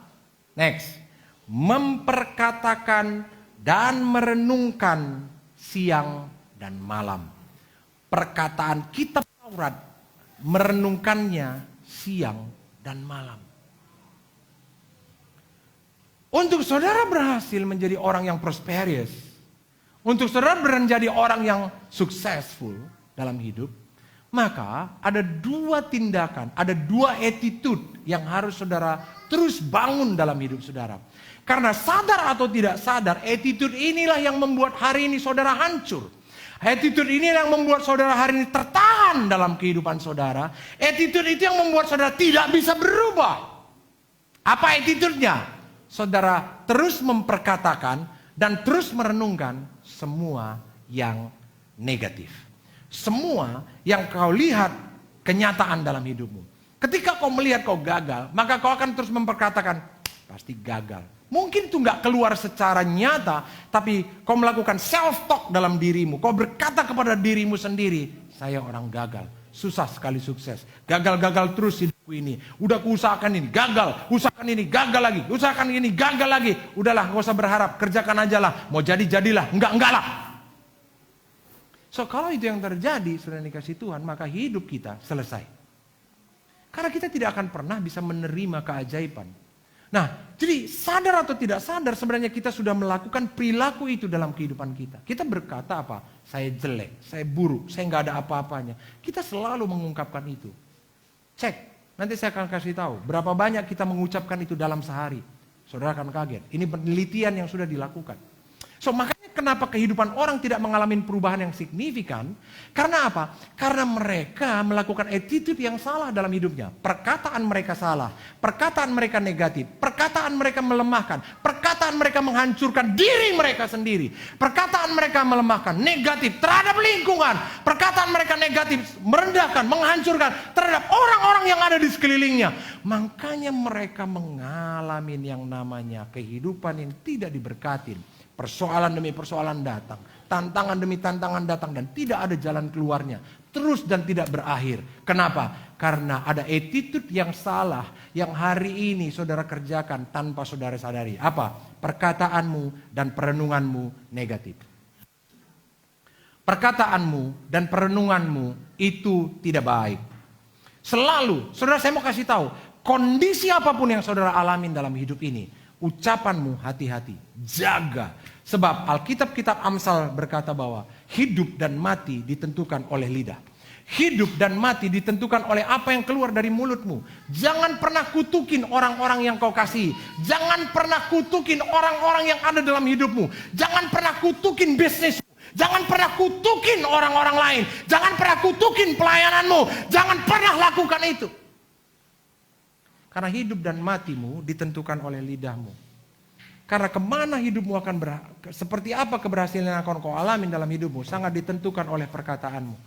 Next. Memperkatakan dan merenungkan siang dan malam. Perkataan kitab Taurat merenungkannya siang dan malam. Untuk saudara berhasil menjadi orang yang prosperous, untuk saudara menjadi orang yang successful dalam hidup, maka ada 2 tindakan, ada 2 attitude yang harus saudara terus bangun dalam hidup saudara. Karena sadar atau tidak sadar, attitude inilah yang membuat hari ini saudara hancur. Attitude ini yang membuat saudara hari ini tertahan dalam kehidupan saudara. Attitude itu yang membuat saudara tidak bisa berubah. Apa attitude-nya? Saudara terus memperkatakan dan terus merenungkan semua yang negatif. Semua yang kau lihat kenyataan dalam hidupmu. Ketika kau melihat kau gagal, maka kau akan terus memperkatakan, pasti gagal. Mungkin itu nggak keluar secara nyata, tapi kau melakukan self-talk dalam dirimu. Kau berkata kepada dirimu sendiri, saya orang gagal. Susah sekali sukses. Gagal-gagal terus hidupku ini. Udah kuusahakan ini, gagal. Usahakan ini, gagal lagi. Usahakan ini, gagal lagi. Udahlah, gak usah berharap. Kerjakan aja lah. Mau jadi, jadilah. Enggak lah. So, kalau itu yang terjadi, sudah dikasih Tuhan, maka hidup kita selesai. Karena kita tidak akan pernah bisa menerima keajaiban. Nah, jadi sadar atau tidak sadar sebenarnya kita sudah melakukan perilaku itu dalam kehidupan kita. Kita berkata apa? Saya jelek, saya buruk, saya nggak ada apa-apanya. Kita selalu mengungkapkan itu. Cek, nanti saya akan kasih tahu berapa banyak kita mengucapkan itu dalam sehari. Saudara akan kaget. Ini penelitian yang sudah dilakukan. So, makanya kenapa kehidupan orang tidak mengalami perubahan yang signifikan? Karena apa? Karena mereka melakukan attitude yang salah dalam hidupnya. Perkataan mereka salah, perkataan mereka negatif, perkataan mereka melemahkan, perkataan mereka menghancurkan diri mereka sendiri. Perkataan mereka melemahkan, negatif terhadap lingkungan. Perkataan mereka negatif, merendahkan, menghancurkan terhadap orang-orang yang ada di sekelilingnya. Makanya mereka mengalami yang namanya kehidupan yang tidak diberkatin. Persoalan demi persoalan datang, tantangan demi tantangan datang dan tidak ada jalan keluarnya. Terus dan tidak berakhir. Kenapa? Karena ada attitude yang salah yang hari ini saudara kerjakan tanpa saudara sadari. Apa? Perkataanmu dan perenunganmu negatif. Perkataanmu dan perenunganmu itu tidak baik. Selalu, saudara saya mau kasih tahu, kondisi apapun yang saudara alamin dalam hidup ini, ucapanmu hati-hati, jaga. Sebab Alkitab kitab Amsal berkata bahwa hidup dan mati ditentukan oleh lidah. Hidup dan mati ditentukan oleh apa yang keluar dari mulutmu. Jangan pernah kutukin orang-orang yang kau kasih. Jangan pernah kutukin orang-orang yang ada dalam hidupmu. Jangan pernah kutukin bisnismu. Jangan pernah kutukin orang-orang lain. Jangan pernah kutukin pelayananmu. Jangan pernah lakukan itu. Karena hidup dan matimu ditentukan oleh lidahmu. Karena kemana hidupmu akan seperti apa keberhasilan yang akan kau alami dalam hidupmu sangat ditentukan oleh perkataanmu.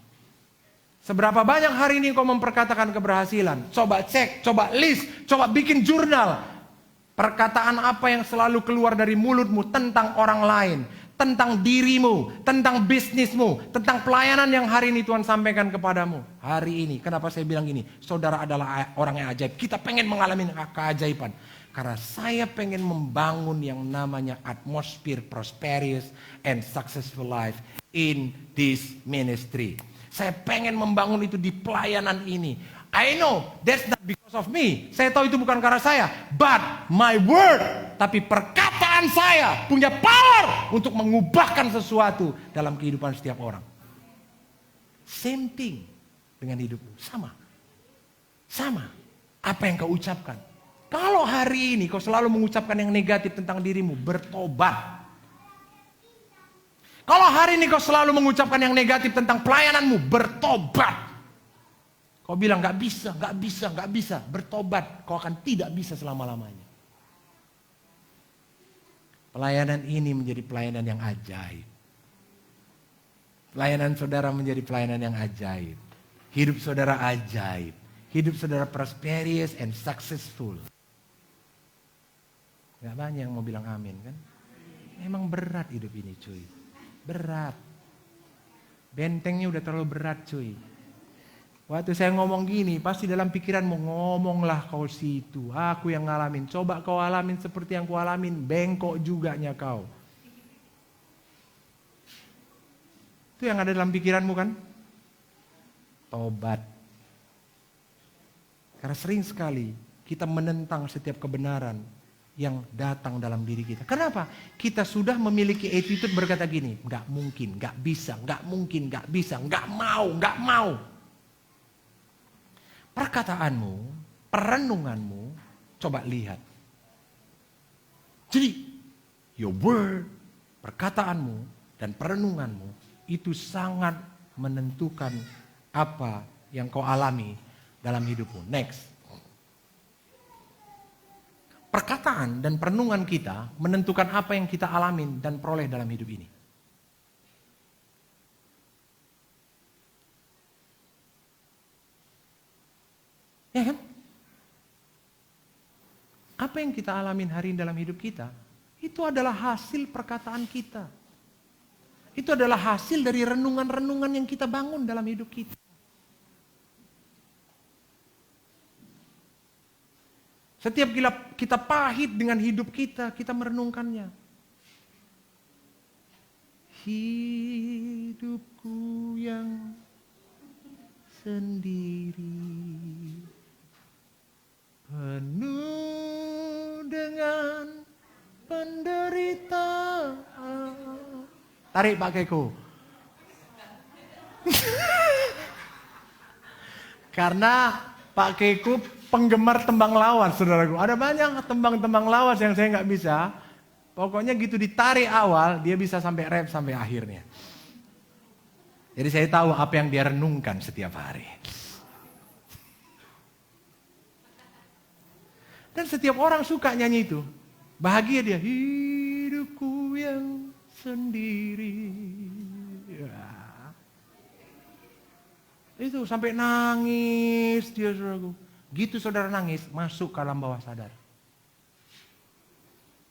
Seberapa banyak hari ini kau memperkatakan keberhasilan? Coba cek, coba list, coba bikin jurnal. Perkataan apa yang selalu keluar dari mulutmu tentang orang lain, tentang dirimu, tentang bisnismu, tentang pelayanan yang hari ini Tuhan sampaikan kepadamu. Hari ini, kenapa saya bilang gini? Saudara adalah orang yang ajaib. Kita pengen mengalami keajaiban. Karena saya pengen membangun yang namanya atmosphere prosperous and successful life in this ministry. Saya pengen membangun itu di pelayanan ini. I know that's not because of me. Saya tahu itu bukan karena saya. But my word, tapi perkataan saya punya power untuk mengubahkan sesuatu dalam kehidupan setiap orang. Same thing dengan hidupmu, sama. Sama. Apa yang kau ucapkan. Kalau hari ini kau selalu mengucapkan yang negatif tentang dirimu, bertobat. Kalau hari ini kau selalu mengucapkan yang negatif tentang pelayananmu, bertobat. Kau bilang gak bisa, bertobat. Kau akan tidak bisa selama-lamanya. Pelayanan ini menjadi pelayanan yang ajaib. Pelayanan saudara menjadi pelayanan yang ajaib. Hidup saudara ajaib. Hidup saudara prosperous and successful. Gak banyak yang mau bilang amin kan? Memang berat hidup ini cuy. Berat. Bentengnya udah terlalu berat cuy. Waktu saya ngomong gini, pasti dalam pikiranmu, ngomonglah kau situ. Aku yang ngalamin. Coba kau alamin seperti yang ku alamin. Bengkok juganya kau. Itu yang ada dalam pikiranmu kan? Tobat. Karena sering sekali kita menentang setiap kebenaran yang datang dalam diri kita. Kenapa? Kita sudah memiliki attitude berkata gini, nggak mungkin, nggak bisa, nggak mungkin, nggak bisa, nggak mau. Perkataanmu, perenunganmu, coba lihat. Jadi, your word, perkataanmu, dan perenunganmu, itu sangat menentukan apa yang kau alami dalam hidupmu. Next. Perkataan dan perenungan kita menentukan apa yang kita alamin dan peroleh dalam hidup ini. Ya kan? Apa yang kita alamin hari ini dalam hidup kita, itu adalah hasil perkataan kita. Itu adalah hasil dari renungan-renungan yang kita bangun dalam hidup kita. Setiap kita pahit dengan hidup kita, kita merenungkannya. Hidupku yang sendiri, penuh dengan penderitaan. Tarik Pak Keko. Karena Pak Keko penggemar tembang lawas, saudaraku. Ada banyak tembang-tembang lawas yang saya nggak bisa. Pokoknya gitu ditarik awal, dia bisa sampai rap sampai akhirnya. Jadi saya tahu apa yang dia renungkan setiap hari. Dan setiap orang suka nyanyi itu. Bahagia dia. Hidupku yang sendiri. Ya. Itu sampai nangis dia, saudaraku. Gitu saudara nangis, masuk ke alam bawah sadar.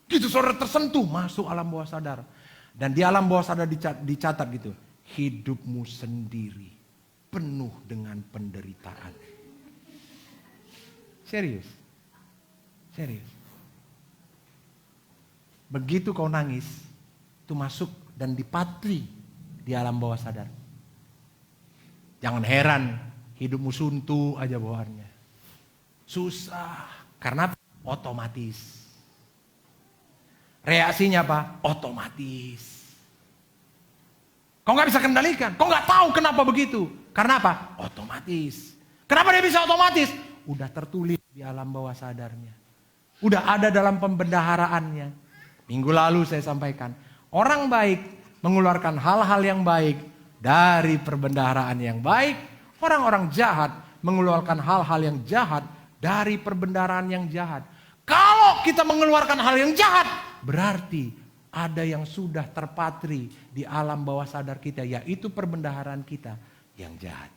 Gitu saudara tersentuh, masuk alam bawah sadar. Dan di alam bawah sadar dicatat gitu. Hidupmu sendiri, penuh dengan penderitaan. Serius. Serius. Begitu kau nangis, itu masuk dan dipatri di alam bawah sadar. Jangan heran, hidupmu suntuk aja bawaannya. Susah, karena otomatis. Reaksinya apa? Otomatis. Kau gak bisa kendalikan, kau gak tahu kenapa begitu. Karena apa? Otomatis. Kenapa dia bisa otomatis? Udah tertulis di alam bawah sadarnya. Udah ada dalam pembendaharaannya. Minggu lalu saya sampaikan, orang baik mengeluarkan hal-hal yang baik dari perbendaharaan yang baik. Orang-orang jahat mengeluarkan hal-hal yang jahat dari perbendaharaan yang jahat. Kalau kita mengeluarkan hal yang jahat, berarti ada yang sudah terpatri di alam bawah sadar kita, yaitu perbendaharaan kita yang jahat.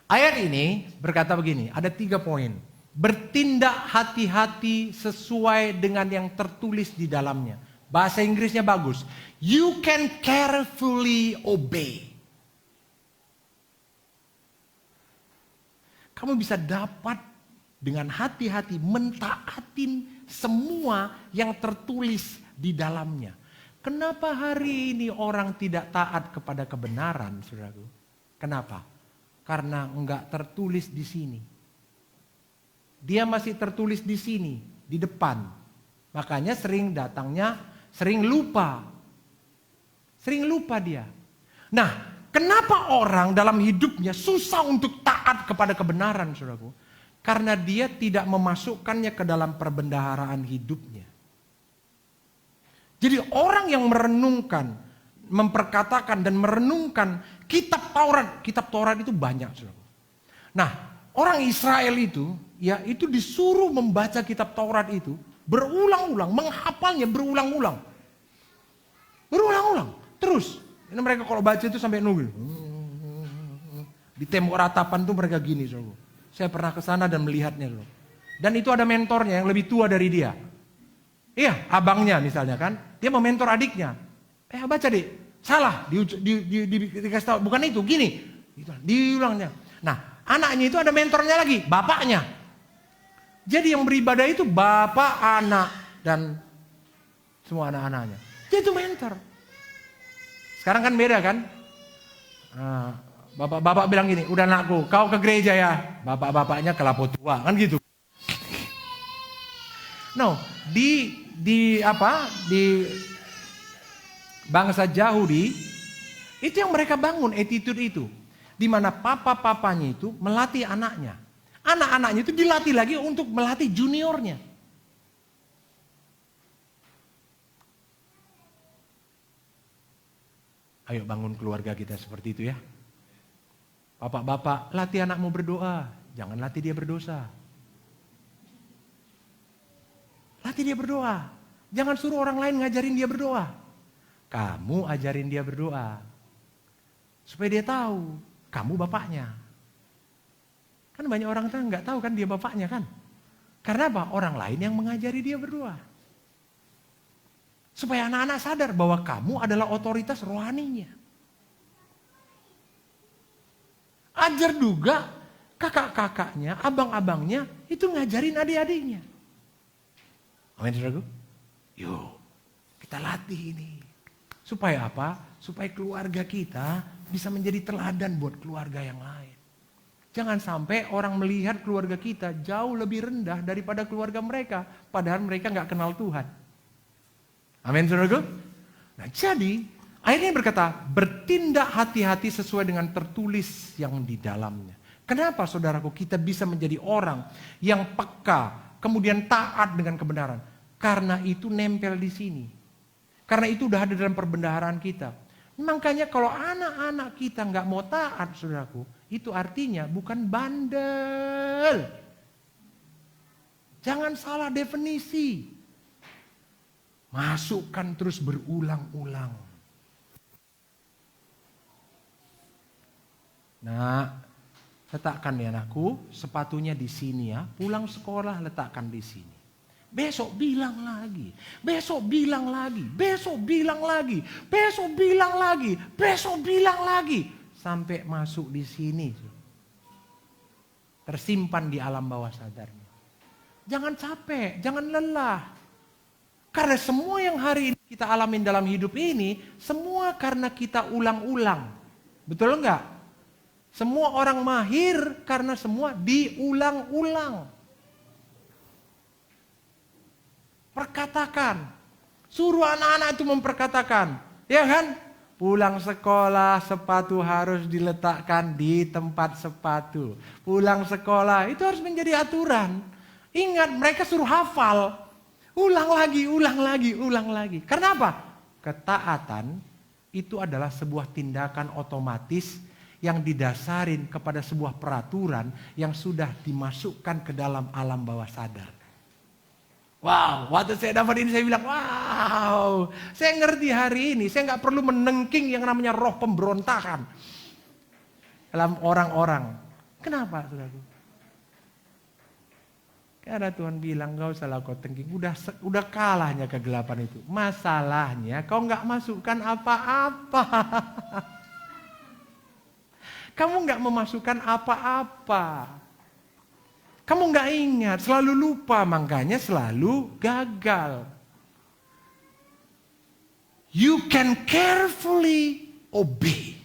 Ayat ini berkata begini, ada 3 poin. Bertindak hati-hati sesuai dengan yang tertulis di dalamnya. Bahasa Inggrisnya bagus. You can carefully obey. Kamu bisa dapat dengan hati-hati mentaatin semua yang tertulis di dalamnya. Kenapa hari ini orang tidak taat kepada kebenaran, saudaraku? Kenapa? Karena enggak tertulis di sini. Dia masih tertulis di sini, di depan. Makanya sering datangnya, sering lupa. Sering lupa dia. Nah, kenapa orang dalam hidupnya susah untuk taat kepada kebenaran, saudaraku? Karena dia tidak memasukkannya ke dalam perbendaharaan hidupnya. Jadi orang yang merenungkan, memperkatakan dan merenungkan kitab Taurat itu banyak, saudaraku. Nah, orang Israel itu, ya itu disuruh membaca kitab Taurat itu berulang-ulang, menghafalnya berulang-ulang. Berulang-ulang, terus. Ini mereka kalau baca itu sampai nunggu. Di tembok ratapan tuh mereka gini, saudaraku. Saya pernah ke sana dan melihatnya loh. Dan itu ada mentornya yang lebih tua dari dia. Iya, abangnya misalnya kan. Dia mementor adiknya. Baca deh. Salah. Dikasih tahu. Bukan itu, gini. Diulangnya. Nah, anaknya itu ada mentornya lagi. Bapaknya. Jadi yang beribadah itu bapak, anak, dan semua anak-anaknya. Dia itu mentor. Sekarang kan beda kan. Bapak bilang gini, udah anakku, kau ke gereja ya. Bapak-bapaknya ke lapo tua, kan gitu. No, di bangsa Yahudi itu yang mereka bangun attitude itu, di mana papa-papanya itu melatih anaknya, anak-anaknya itu dilatih lagi untuk melatih juniornya. Ayo bangun keluarga kita seperti itu ya. Bapak-bapak, latih anakmu berdoa, jangan latih dia berdosa. Latih dia berdoa, jangan suruh orang lain ngajarin dia berdoa. Kamu ajarin dia berdoa, supaya dia tahu kamu bapaknya. Kan banyak orang tuh nggak tahu kan dia bapaknya kan? Karena apa? Orang lain yang mengajari dia berdoa. Supaya anak-anak sadar bahwa kamu adalah otoritas rohaninya. Ajar juga kakak-kakaknya, abang-abangnya itu ngajarin adik-adiknya. Amin, saudaraku? Yuk, kita latih ini. Supaya apa? Supaya keluarga kita bisa menjadi teladan buat keluarga yang lain. Jangan sampai orang melihat keluarga kita jauh lebih rendah daripada keluarga mereka. Padahal mereka gak kenal Tuhan. Amin, saudaraku? Nah, jadi akhirnya berkata, bertindak hati-hati sesuai dengan tertulis yang di dalamnya. Kenapa saudaraku kita bisa menjadi orang yang peka, kemudian taat dengan kebenaran? Karena itu nempel di sini. Karena itu udah ada dalam perbendaharaan kita. Makanya kalau anak-anak kita nggak mau taat, saudaraku, itu artinya bukan bandel. Jangan salah definisi. Masukkan terus berulang-ulang. Nah, letakkan ya anakku, sepatunya di sini ya. Pulang sekolah letakkan di sini. Besok bilang lagi, besok bilang lagi, besok bilang lagi, besok bilang lagi, besok bilang lagi. Sampai masuk di sini. Tersimpan di alam bawah sadarnya. Jangan capek, jangan lelah. Karena semua yang hari ini kita alamin dalam hidup ini, semua karena kita ulang-ulang. Betul enggak? Semua orang mahir karena semua diulang-ulang. Perkatakan. Suruh anak-anak itu memperkatakan. Ya kan? Pulang sekolah sepatu harus diletakkan di tempat sepatu. Pulang sekolah itu harus menjadi aturan. Ingat mereka suruh hafal. Ulang lagi, ulang lagi, ulang lagi. Karena apa? Ketaatan itu adalah sebuah tindakan otomatis yang didasarin kepada sebuah peraturan yang sudah dimasukkan ke dalam alam bawah sadar. Wow, waktu saya dapat ini saya bilang, wow, saya ngerti hari ini, saya nggak perlu menengking yang namanya roh pemberontakan dalam orang-orang. Kenapa, saudaraku? Karena Tuhan bilang, gak usah kau tengking, udah kalahnya kegelapan itu. Masalahnya kau nggak masukkan apa-apa. Kamu nggak memasukkan apa-apa. Kamu nggak ingat, selalu lupa, makanya selalu gagal. You can carefully obey.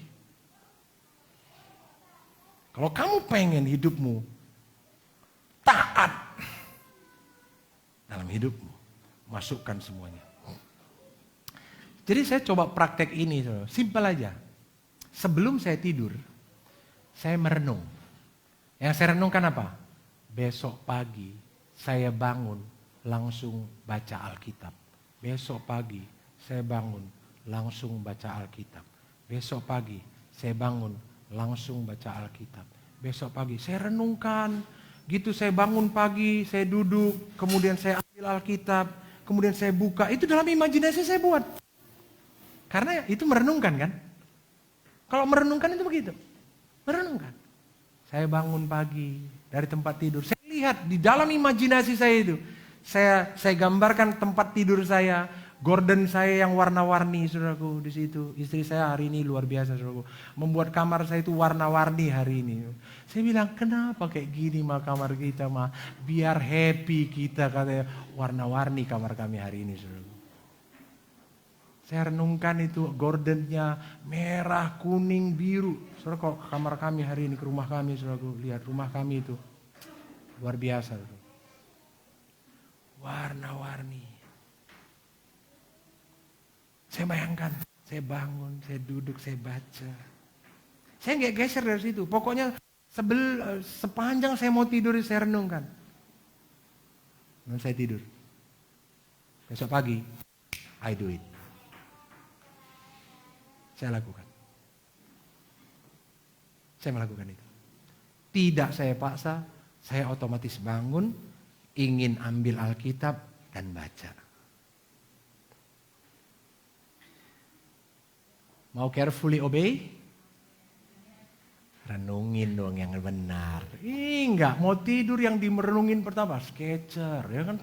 Kalau kamu pengen hidupmu taat dalam hidupmu, masukkan semuanya. Jadi saya coba praktek ini, simpel aja. sebelum saya tidur, saya merenung. Yang saya renungkan apa? Besok pagi saya bangun langsung baca Alkitab. Besok pagi saya bangun langsung baca Alkitab. Besok pagi saya bangun langsung baca Alkitab. Besok pagi saya renungkan. Gitu saya bangun pagi, saya duduk, kemudian saya ambil Alkitab, kemudian saya buka. Itu dalam imajinasi saya buat. Karena itu merenungkan kan? Kalau merenungkan itu begitu. Merenungkan. Saya bangun pagi dari tempat tidur. Saya lihat di dalam imajinasi saya itu. Saya gambarkan tempat tidur saya, gorden saya yang warna-warni, saudaraku, di situ. Istri saya hari ini luar biasa, saudaraku. Membuat kamar saya itu warna-warni hari ini. Saya bilang, kenapa kayak gini mah kamar kita mah? Biar happy kita, katanya. Warna-warni kamar kami hari ini, saudaraku. Saya renungkan itu gordennya merah, kuning, biru. Saudara, kalau kamar kami hari ini, ke rumah kami, saudaraku, lihat rumah kami itu luar biasa. Saudara. Warna-warni. Saya bayangkan, saya bangun, saya duduk, saya baca. Saya nggak geser dari situ. Pokoknya sepanjang saya mau tidur, saya renungkan. Dan saya tidur. Besok pagi, I do it. Saya lakukan. Saya melakukan itu. Tidak saya paksa, saya otomatis bangun, ingin ambil Alkitab dan baca. Mau carefully obey? Renungin dong yang benar. Enggak, mau tidur yang dimerenungin pertama, Sketcher, ya kan?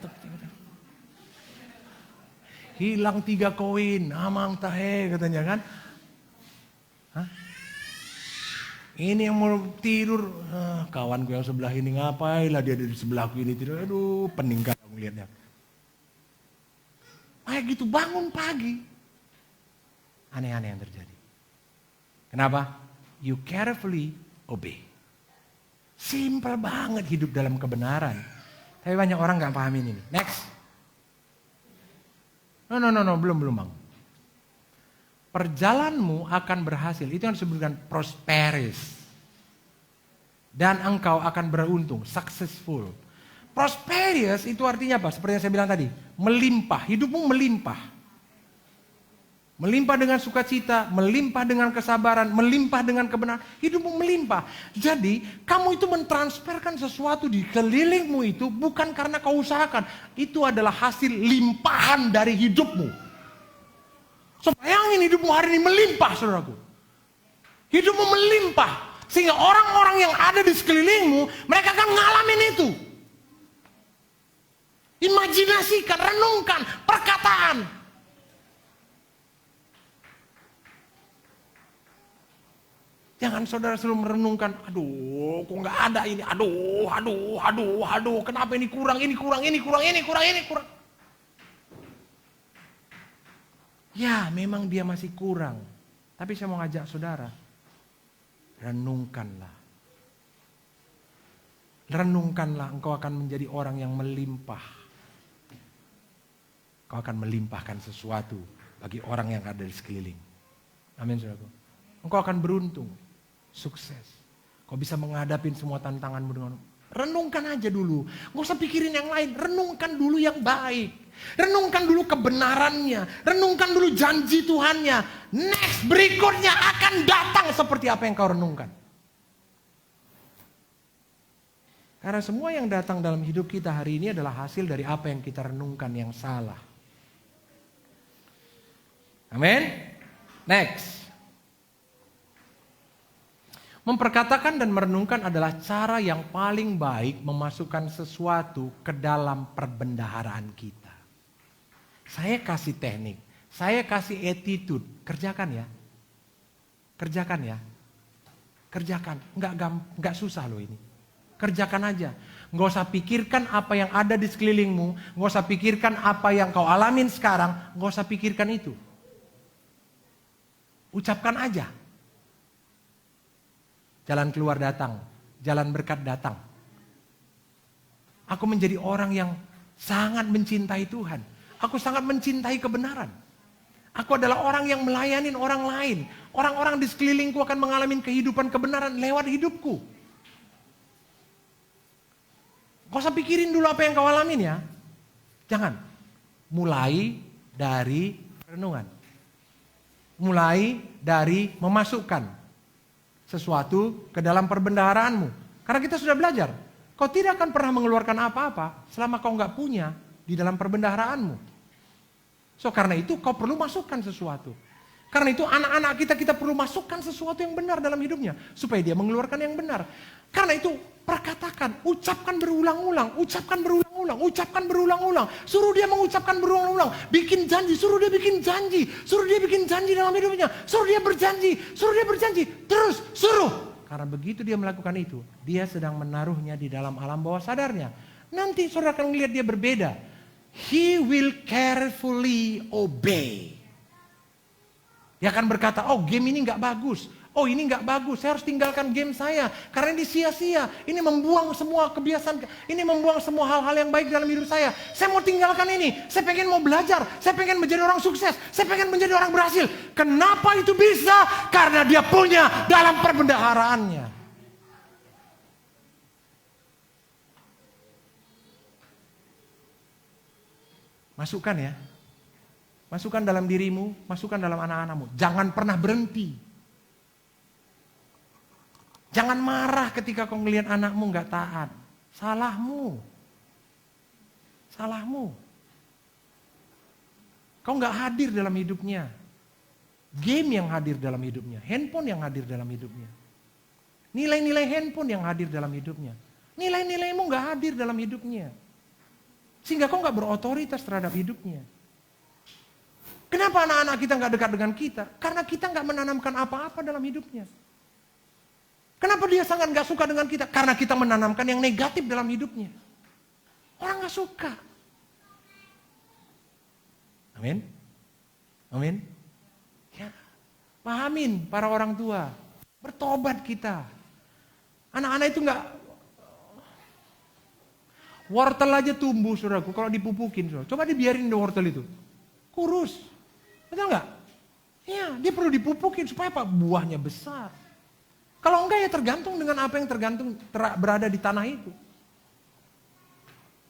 Hilang 3 koin, amang tahe katanya kan? Hah? Ini yang mau tidur, kawanku yang sebelah ini ngapain lah dia di sebelahku ini tidur, aduh pening kan melihatnya. Kayak gitu bangun pagi, aneh-aneh yang terjadi. Kenapa? You carefully obey. Simple banget hidup dalam kebenaran. Tapi banyak orang gak pahamin ini. Next. No, belum bang. Perjalananmu akan berhasil. Itu yang disebutkan prosperous. Dan engkau akan beruntung, successful. Prosperous itu artinya apa? Seperti yang saya bilang tadi, melimpah. Hidupmu melimpah. Melimpah dengan sukacita, melimpah dengan kesabaran, melimpah dengan kebenaran. Hidupmu melimpah. Jadi kamu itu mentransferkan sesuatu di kelilingmu itu bukan karena kau usahakan. Itu adalah hasil limpahan dari hidupmu. So bayangin hidupmu hari ini melimpah, saudaraku. Hidupmu melimpah. Sehingga orang-orang yang ada di sekelilingmu, mereka akan ngalamin itu. Imajinasikan, renungkan, perkataan. Jangan saudara selalu merenungkan, aduh kok gak ada ini, aduh, kenapa ini kurang. Ya memang dia masih kurang. Tapi saya mau ngajak saudara. Renungkanlah. Renungkanlah, engkau akan menjadi orang yang melimpah. Kau akan melimpahkan sesuatu bagi orang yang ada di sekeliling. Amin saudaraku. Engkau akan beruntung. Sukses. Kau bisa menghadapi semua tantanganmu dengan renungkan aja dulu. Gak usah pikirin yang lain. Renungkan dulu yang baik. Renungkan dulu kebenarannya. Renungkan dulu janji Tuhannya. Next, berikutnya akan datang seperti apa yang kau renungkan. Karena semua yang datang dalam hidup kita hari ini adalah hasil dari apa yang kita renungkan yang salah. Amin. Next. Memperkatakan dan merenungkan adalah cara yang paling baik memasukkan sesuatu ke dalam perbendaharaan kita. Saya kasih teknik, saya kasih attitude, kerjakan ya. Kerjakan ya. Kerjakan, enggak susah loh ini. Kerjakan aja. Enggak usah pikirkan apa yang ada di sekelilingmu, enggak usah pikirkan apa yang kau alamin sekarang, enggak usah pikirkan itu. Ucapkan aja. Jalan keluar datang, jalan berkat datang. Aku menjadi orang yang sangat mencintai Tuhan. Aku sangat mencintai kebenaran. Aku adalah orang yang melayani orang lain. Orang-orang di sekelilingku akan mengalami kehidupan kebenaran lewat hidupku. Kau usah pikirin dulu apa yang kau alamin ya. Jangan. Mulai dari renungan. Mulai dari memasukkan sesuatu ke dalam perbendaharaanmu. Karena kita sudah belajar. Kau tidak akan pernah mengeluarkan apa-apa selama kau nggak punya di dalam perbendaharaanmu. So karena itu kau perlu masukkan sesuatu. Karena itu anak-anak kita perlu masukkan sesuatu yang benar dalam hidupnya. Supaya dia mengeluarkan yang benar. Karena itu perkatakan, ucapkan berulang-ulang, ucapkan berulang-ulang, ucapkan berulang-ulang. Suruh dia mengucapkan berulang-ulang. Bikin janji, suruh dia bikin janji. Suruh dia bikin janji dalam hidupnya. Suruh dia berjanji, suruh dia berjanji. Terus, suruh. Karena begitu dia melakukan itu, dia sedang menaruhnya di dalam alam bawah sadarnya. Nanti saudara akan melihat dia berbeda. He will carefully obey. Dia akan berkata, oh game ini gak bagus. Oh ini gak bagus, saya harus tinggalkan game saya. Karena ini sia-sia, ini membuang semua kebiasaan. Ini membuang semua hal-hal yang baik dalam hidup saya. Saya mau tinggalkan ini, saya pengen mau belajar. Saya pengen menjadi orang sukses, saya pengen menjadi orang berhasil. Kenapa itu bisa? Karena dia punya dalam perbendaharaannya. Masukkan ya. Masukkan dalam dirimu, masukkan dalam anak-anakmu. Jangan pernah berhenti. Jangan marah ketika kau ngelihat anakmu gak taat. Salahmu. Salahmu. Kau gak hadir dalam hidupnya. Game yang hadir dalam hidupnya. Handphone yang hadir dalam hidupnya. Nilai-nilai handphone yang hadir dalam hidupnya. Nilai-nilaimu gak hadir dalam hidupnya. Sehingga kau gak berotoritas terhadap hidupnya. Kenapa anak-anak kita gak dekat dengan kita? Karena kita gak menanamkan apa-apa dalam hidupnya. Kenapa dia sangat gak suka dengan kita? Karena kita menanamkan yang negatif dalam hidupnya. Orang gak suka. Amin. Amin. Ya. Pahamin para orang tua. Bertobat kita. Anak-anak itu gak... Wortel aja tumbuh saudaraku kalau dipupukin. Saudara. Coba dibiarin dong wortel itu. Kurus. Betul gak? Ya, dia perlu dipupukin supaya apa? Buahnya besar. Kalau enggak ya tergantung dengan apa yang berada di tanah itu.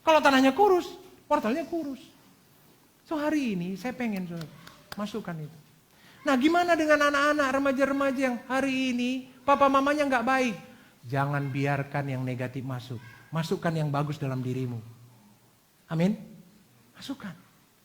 Kalau tanahnya kurus, wortelnya kurus. So hari ini saya pengen masukkan itu. Nah gimana dengan anak-anak, remaja-remaja yang hari ini papa mamanya nggak baik? Jangan biarkan yang negatif masuk. Masukkan yang bagus dalam dirimu. Amin. Masukkan.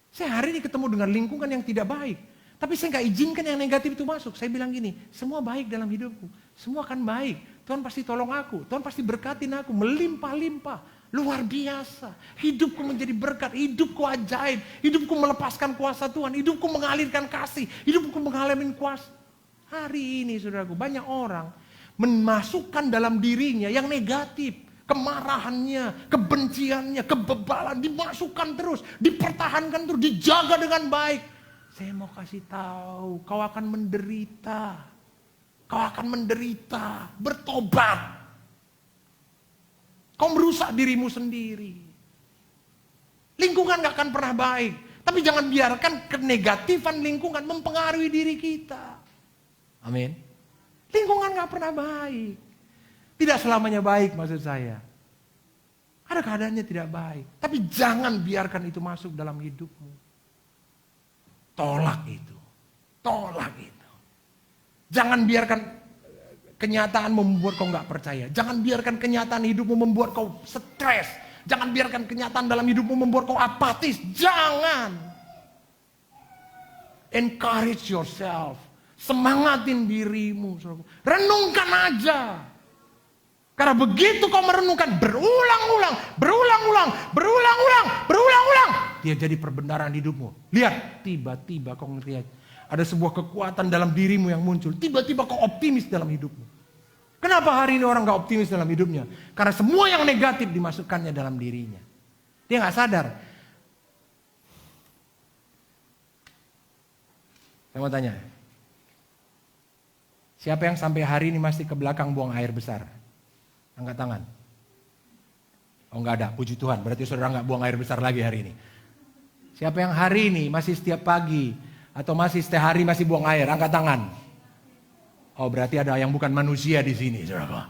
Saya hari ini ketemu dengan lingkungan yang tidak baik. Tapi saya nggak izinkan yang negatif itu masuk. Saya bilang gini, semua baik dalam hidupku. Semua akan baik. Tuhan pasti tolong aku. Tuhan pasti berkatin aku. Melimpah-limpah. Luar biasa. Hidupku menjadi berkat. Hidupku ajaib. Hidupku melepaskan kuasa Tuhan. Hidupku mengalirkan kasih. Hidupku mengalami kuasa. Hari ini saudaraku, banyak orang memasukkan dalam dirinya yang negatif. Kemarahannya, kebenciannya, kebebalan dimasukkan terus. Dipertahankan terus. Dijaga dengan baik. Saya mau kasih tahu, kau akan menderita. Kau akan menderita. Bertobat. Kau merusak dirimu sendiri. Lingkungan gak akan pernah baik. Tapi jangan biarkan kenegatifan lingkungan mempengaruhi diri kita. Amin. Lingkungan gak pernah baik. Tidak selamanya baik maksud saya. Ada keadaannya tidak baik. Tapi jangan biarkan itu masuk dalam hidupmu. Tolak itu. Tolak itu. Jangan biarkan kenyataan membuat kau gak percaya. Jangan biarkan kenyataan hidupmu membuat kau stres. Jangan biarkan kenyataan dalam hidupmu membuat kau apatis. Jangan. Encourage yourself. Semangatin dirimu. Renungkan aja. Karena begitu kau merenungkan berulang-ulang. Dia jadi perbendaharaan hidupmu. Lihat, tiba-tiba kau ngelihat. Ada sebuah kekuatan dalam dirimu yang muncul. Tiba-tiba kau optimis dalam hidupmu. Kenapa hari ini orang gak optimis dalam hidupnya? Karena semua yang negatif dimasukkannya dalam dirinya. Dia gak sadar. Saya mau tanya. Siapa yang sampai hari ini masih ke belakang buang air besar? Angkat tangan. Oh enggak ada, puji Tuhan. Berarti saudara enggak buang air besar lagi hari ini. Siapa yang hari ini masih setiap pagi Atau masih setiap hari masih buang air? Angkat tangan. Oh berarti ada yang bukan manusia di sini, saudara.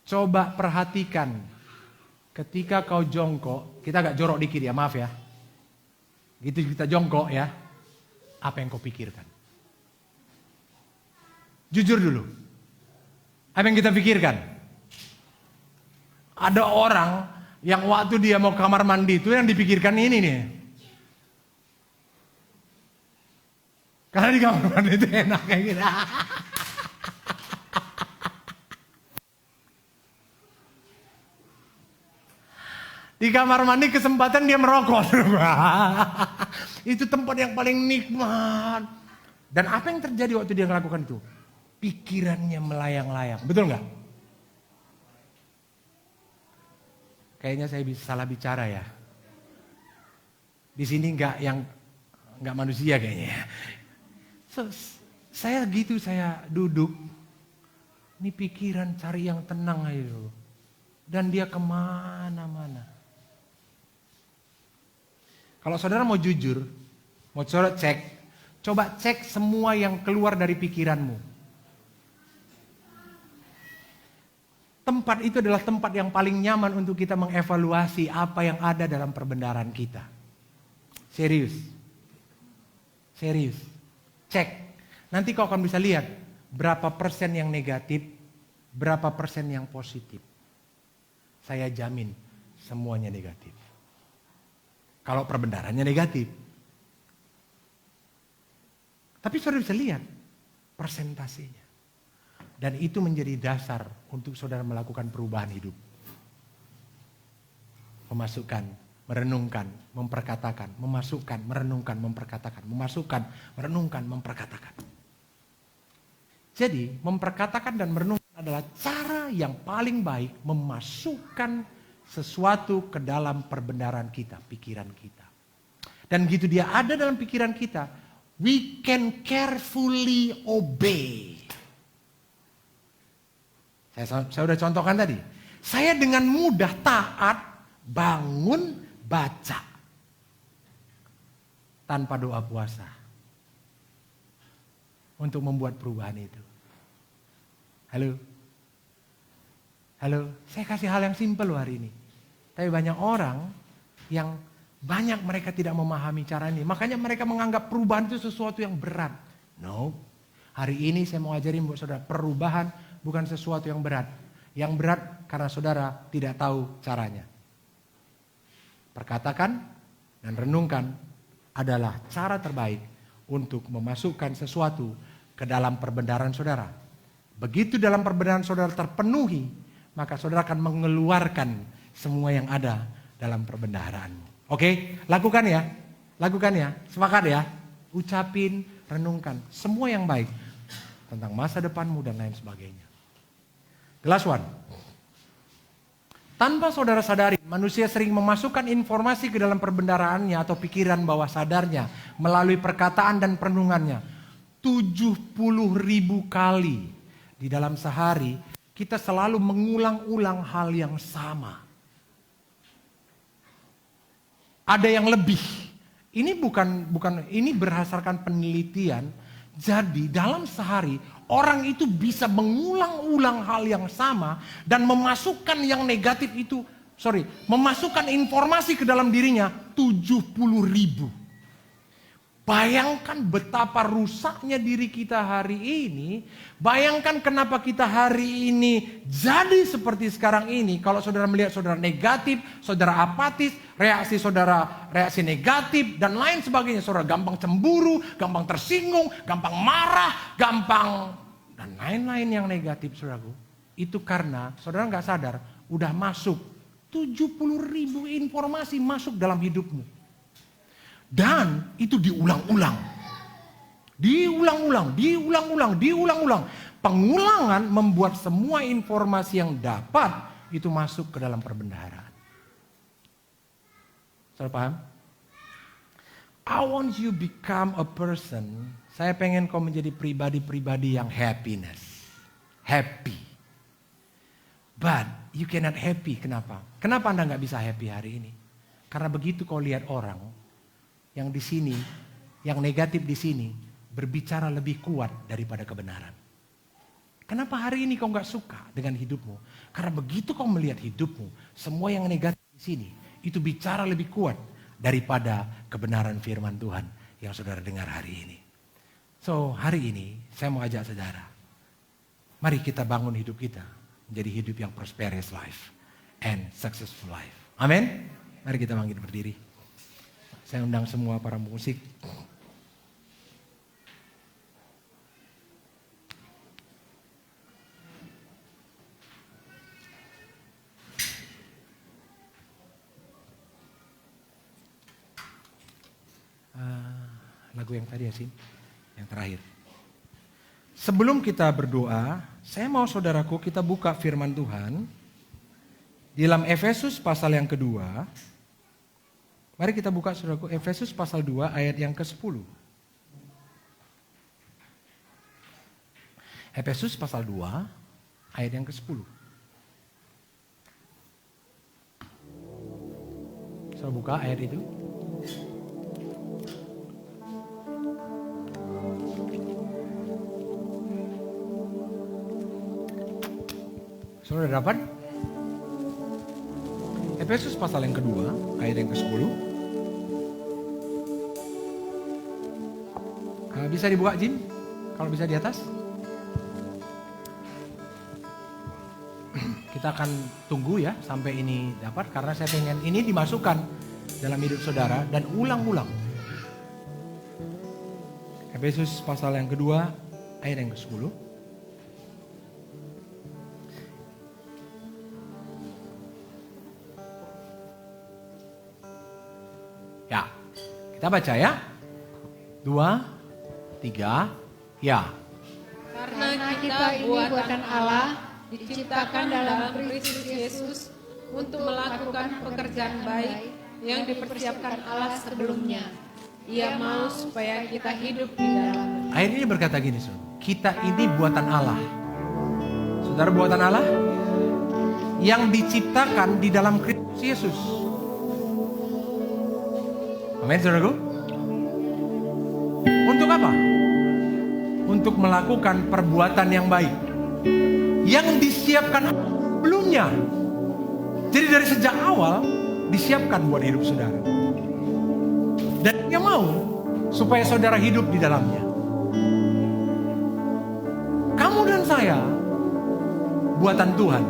Coba perhatikan, ketika kau jongkok, kita agak jorok dikit ya, maaf ya. Gitu kita jongkok ya, apa yang kau pikirkan? Jujur dulu, apa yang kita pikirkan? Ada orang yang waktu dia mau kamar mandi itu yang dipikirkan ini nih. Karena di kamar mandi itu enak kayak gitu. Di kamar mandi kesempatan dia merokok. Itu tempat yang paling nikmat. Dan apa yang terjadi waktu dia melakukan itu? Pikirannya melayang-layang. Betul nggak? Kayaknya saya bisa salah bicara ya. Di sini nggak manusia kayaknya. So, saya gitu, saya duduk. Ini pikiran cari yang tenang aja dulu. Dan dia kemana-mana. Kalau saudara mau jujur, mau saudara cek, coba cek semua yang keluar dari pikiranmu. Tempat itu adalah tempat yang paling nyaman untuk kita mengevaluasi apa yang ada dalam perbendaharaan kita. Serius. Serius. Cek. Nanti kau akan bisa lihat berapa persen yang negatif, berapa persen yang positif. Saya jamin semuanya negatif. Kalau perbendaharanya negatif. Tapi saudara bisa lihat persentasenya. Dan itu menjadi dasar untuk saudara melakukan perubahan hidup. Memasukkan, merenungkan, memperkatakan. Memasukkan, merenungkan, memperkatakan. Memasukkan, merenungkan, memperkatakan. Jadi memperkatakan dan merenungkan adalah cara yang paling baik memasukkan sesuatu ke dalam perbendaharaan kita, pikiran kita. Dan begitu dia ada dalam pikiran kita, we can carefully obey. Saya sudah contohkan tadi. Saya dengan mudah taat, bangun, baca. Tanpa doa puasa. Untuk membuat perubahan itu. Halo? Halo? Saya kasih hal yang simpel loh hari ini. Tapi banyak orang yang banyak mereka tidak memahami cara ini. Makanya mereka menganggap perubahan itu sesuatu yang berat. No. Hari ini saya mau ajarin buat saudara, perubahan bukan sesuatu yang berat. Yang berat karena saudara tidak tahu caranya. Perkatakan dan renungkan adalah cara terbaik untuk memasukkan sesuatu ke dalam perbendaharaan saudara. Begitu dalam perbendaharaan saudara terpenuhi, maka saudara akan mengeluarkan semua yang ada dalam perbendaharaanmu. Oke, lakukan ya. Lakukan ya. Sepakat ya. Ucapin, renungkan semua yang baik tentang masa depanmu dan lain sebagainya. The last one. Tanpa saudara sadari, manusia sering memasukkan informasi ke dalam perbendaharaannya atau pikiran bawah sadarnya melalui perkataan dan perenungannya. 70.000 kali di dalam sehari kita selalu mengulang-ulang hal yang sama. Ada yang lebih. Ini bukan ini berdasarkan penelitian. Jadi dalam sehari orang itu bisa mengulang-ulang hal yang sama dan memasukkan yang negatif itu, memasukkan informasi ke dalam dirinya 70.000. Bayangkan betapa rusaknya diri kita hari ini. Bayangkan kenapa kita hari ini jadi seperti sekarang ini. Kalau saudara melihat saudara negatif, saudara apatis, reaksi saudara reaksi negatif dan lain sebagainya. Saudara gampang cemburu, gampang tersinggung, gampang marah, gampang dan lain-lain yang negatif saudaraku. Itu karena saudara gak sadar udah masuk 70.000 informasi masuk dalam hidupmu. Dan itu diulang-ulang. Diulang-ulang. Pengulangan membuat semua informasi yang dapat itu masuk ke dalam perbendaharaan. Saudara paham? I want you become a person. Saya pengen kau menjadi pribadi-pribadi yang happy. But you cannot happy. Kenapa? Kenapa Anda gak bisa happy hari ini? Karena begitu kau lihat orang yang di sini, yang negatif di sini, berbicara lebih kuat daripada kebenaran. Kenapa hari ini kau gak suka dengan hidupmu? Karena begitu kau melihat hidupmu, semua yang negatif di sini, itu bicara lebih kuat daripada kebenaran firman Tuhan yang saudara dengar hari ini. So hari ini saya mau ajak saudara, mari kita bangun hidup kita menjadi hidup yang prosperous life and successful life. Amin. Mari kita bangkit berdiri. Saya undang semua para musik. Lagu yang tadi ya Sin, yang terakhir. Sebelum kita berdoa, saya mau saudaraku kita buka firman Tuhan di dalam Efesus pasal yang kedua. Mari kita buka saudaraku Efesus pasal 2 ayat yang ke-10. Efesus pasal 2 ayat yang ke-10. Saya buka ayat itu. Saudara dapat? Efesus pasal yang kedua, ayat yang ke-10. Bisa dibuka Jim? Kalau bisa di atas. Kita akan tunggu ya sampai ini dapat. Karena saya pengen ini dimasukkan dalam hidup saudara dan ulang-ulang. Efesus pasal yang kedua, ayat yang ke-10. Ya, kita baca ya. 2, 3, ya. Karena kita ini buatan Allah, diciptakan dalam Kristus Yesus untuk melakukan pekerjaan baik yang dipersiapkan Allah sebelumnya. Ia mau supaya kita hidup di dalam. Ayat ini berkata gini, kita ini buatan Allah. Saudara buatan Allah yang diciptakan di dalam Kristus Yesus. Amin, saudaraku. Untuk apa? Untuk melakukan perbuatan yang baik yang disiapkan sebelumnya. Jadi dari sejak awal disiapkan buat hidup saudara. Dan Dia mau supaya saudara hidup di dalamnya. Kamu dan saya buatan Tuhan,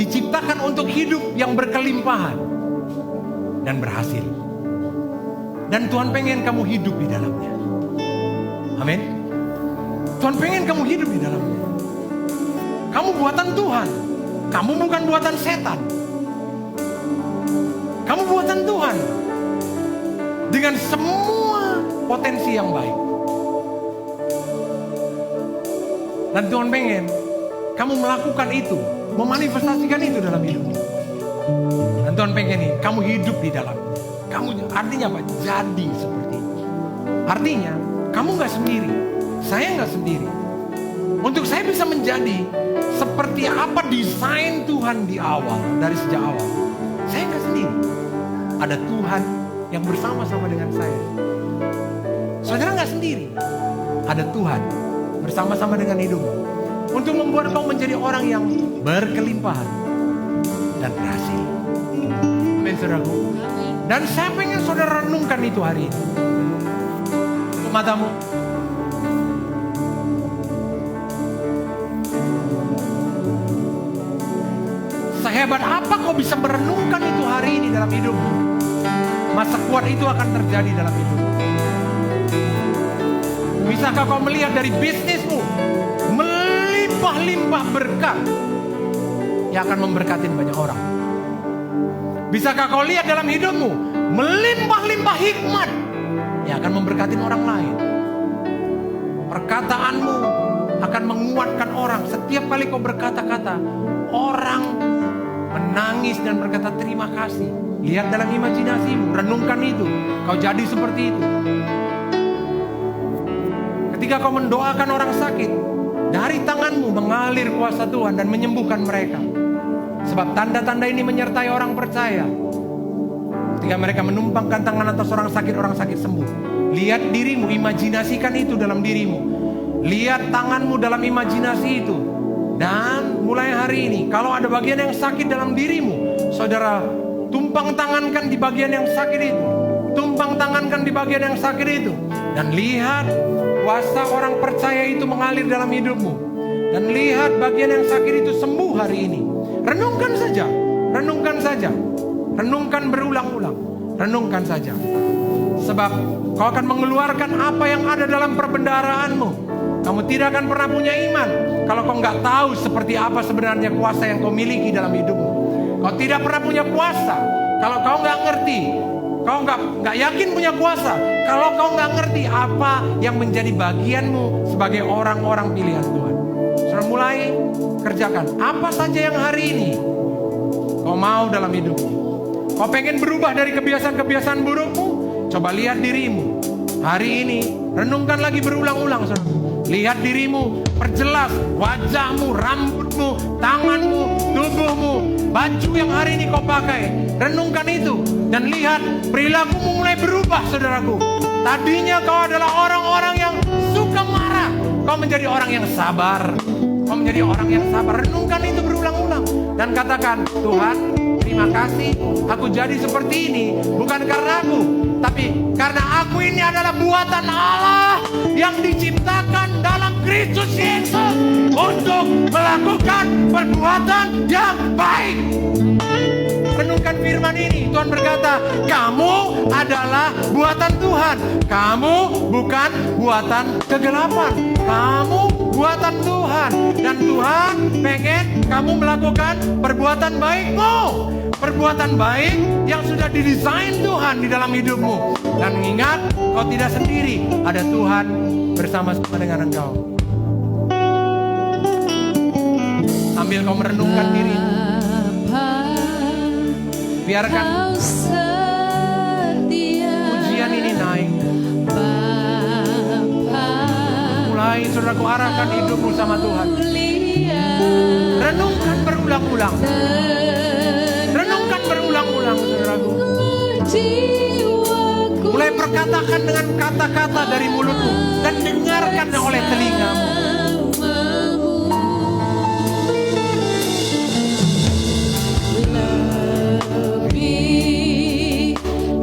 diciptakan untuk hidup yang berkelimpahan dan berhasil. Dan Tuhan pengen kamu hidup di dalamnya. Amin. Tuhan pengen kamu hidup di dalamnya. Kamu buatan Tuhan. Kamu bukan buatan setan. Kamu buatan Tuhan. Dengan semua potensi yang baik. Dan Tuhan pengen kamu melakukan itu, memanifestasikan itu dalam hidupmu. Dan Tuhan pengen nih, kamu hidup di dalam. Kamu artinya apa? Jadi seperti itu. Artinya kamu gak sendiri, saya gak sendiri. Untuk saya bisa menjadi seperti apa desain Tuhan di awal, dari sejak awal, saya gak sendiri. Ada Tuhan yang bersama-sama dengan saya. Saudara gak sendiri. Ada Tuhan bersama-sama dengan hidupmu untuk membuat kau menjadi orang yang berkelimpahan dan berhasil. Amin, saudaraku. Dan saya pengen saudara renungkan itu hari ini. Tutup matamu. Sehebat apa kau bisa merenungkan itu hari ini dalam hidupmu, masa kuat itu akan terjadi dalam hidupmu. Bisakah kau melihat dari bisnismu melimpah-limpah berkat yang akan memberkatin banyak orang? Bisakah kau lihat dalam hidupmu melimpah-limpah hikmat yang akan memberkatin orang lain? Perkataanmu akan menguatkan orang. Setiap kali kau berkata-kata, orang menangis dan berkata terima kasih. Lihat dalam imajinasimu, renungkan itu. Kau jadi seperti itu. Ketika kau mendoakan orang sakit, dari tanganmu mengalir kuasa Tuhan dan menyembuhkan mereka. Sebab tanda-tanda ini menyertai orang percaya. Ketika mereka menumpangkan tangan atas orang sakit sembuh. Lihat dirimu, imajinasikan itu dalam dirimu. Lihat tanganmu dalam imajinasi itu. Dan mulai hari ini, kalau ada bagian yang sakit dalam dirimu, saudara tumpang tangankan di bagian yang sakit itu. Tumpang tangankan di bagian yang sakit itu. Dan lihat kuasa orang percaya itu mengalir dalam hidupmu. Dan lihat bagian yang sakit itu sembuh hari ini. Renungkan saja. Renungkan saja. Renungkan berulang-ulang. Renungkan saja. Sebab kau akan mengeluarkan apa yang ada dalam perbendaharaanmu. Kamu tidak akan pernah punya iman kalau kau nggak tahu seperti apa sebenarnya kuasa yang kau miliki dalam hidupmu. Kau tidak pernah punya kuasa kalau kau nggak ngerti. Kau nggak yakin punya kuasa kalau kau nggak ngerti apa yang menjadi bagianmu sebagai orang-orang pilihan Tuhan. Sudah mulai kerjakan apa saja yang hari ini kau mau dalam hidupmu. Kau pengen berubah dari kebiasaan-kebiasaan burukmu? Coba lihat dirimu. Hari ini renungkan lagi berulang-ulang. Lihat dirimu, perjelas wajahmu, rambutmu, tanganmu, tubuhmu, baju yang hari ini kau pakai. Renungkan itu dan lihat perilakumu mulai berubah, saudaraku. Tadinya kau adalah orang-orang yang suka marah, kau menjadi orang yang sabar. Kau menjadi orang yang sabar. Renungkan itu berulang-ulang dan katakan, Tuhan, terima kasih aku jadi seperti ini. Bukan karena aku, tapi karena aku ini adalah buatan Allah yang diciptakan dalam Kristus Yesus untuk melakukan perbuatan yang baik. Renungkan firman ini. Tuhan berkata, kamu adalah buatan Tuhan. Kamu bukan buatan kegelapan. Kamu buatan Tuhan. Dan Tuhan pengen kamu melakukan perbuatan baikmu. Perbuatan baik yang sudah didesain Tuhan di dalam hidupmu. Dan ingat, kau tidak sendiri. Ada Tuhan bersama-sama dengan engkau. Sambil kau merenungkan diri, biarkan pujian ini naik. Mulai saudaraku arahkan hidupmu sama Tuhan. Renungkan berulang-ulang. Renungkan berulang-ulang, saudaraku. Mulai perkatakan dengan kata-kata dari mulutmu dan dengarkan oleh telingamu.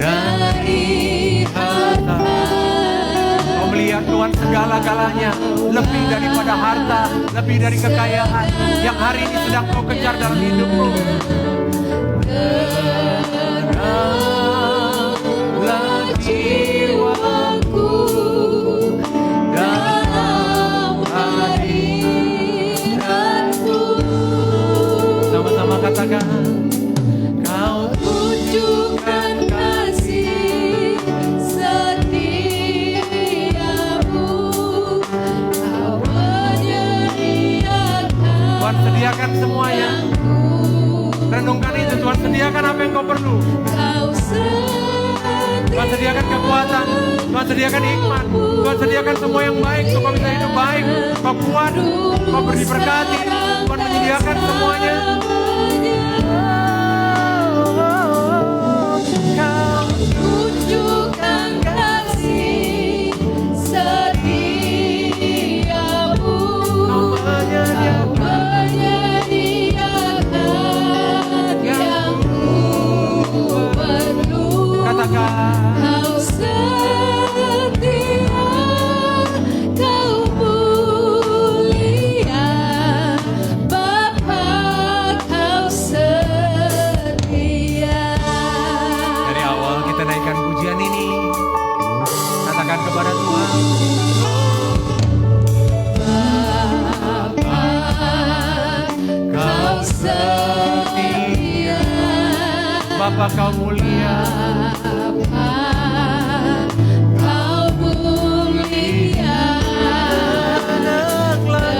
Dari harta, kau melihat Tuhan segala-galanya, lebih daripada harta, lebih dari kekayaan yang hari ini sedang kau kejar dalam hidupmu. Tenanglah jiwaku dalam hadiratmu. Sama-sama katakan, kau tunjukkan kasih setiamu, kau menyediakan. Tuhan sediakan semuanya. Renungkan itu. Tuhan sediakan apa yang kau perlu. Tuhan sediakan kekuatan. Tuhan sediakan hikmat. Tuhan sediakan semua yang baik supaya kau bisa hidup baik. Kau kuat, kau diberkati. Tuhan menyediakan semuanya. Kau tunjukkan kasih setiamu, kau menyediakan yang ku perlu. Katakan, kau setia, kau mulia, Bapa, kau setia. Dari awal kita naikkan pujian ini, katakan kepada Tuhan, Bapa, kau setia, Bapa, kau mulia, kau mulia. Tenanglah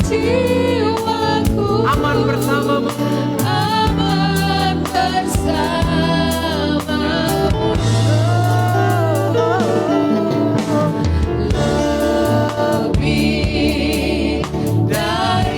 jiwaku, aman bersamamu, aman bersamamu. Lebih dari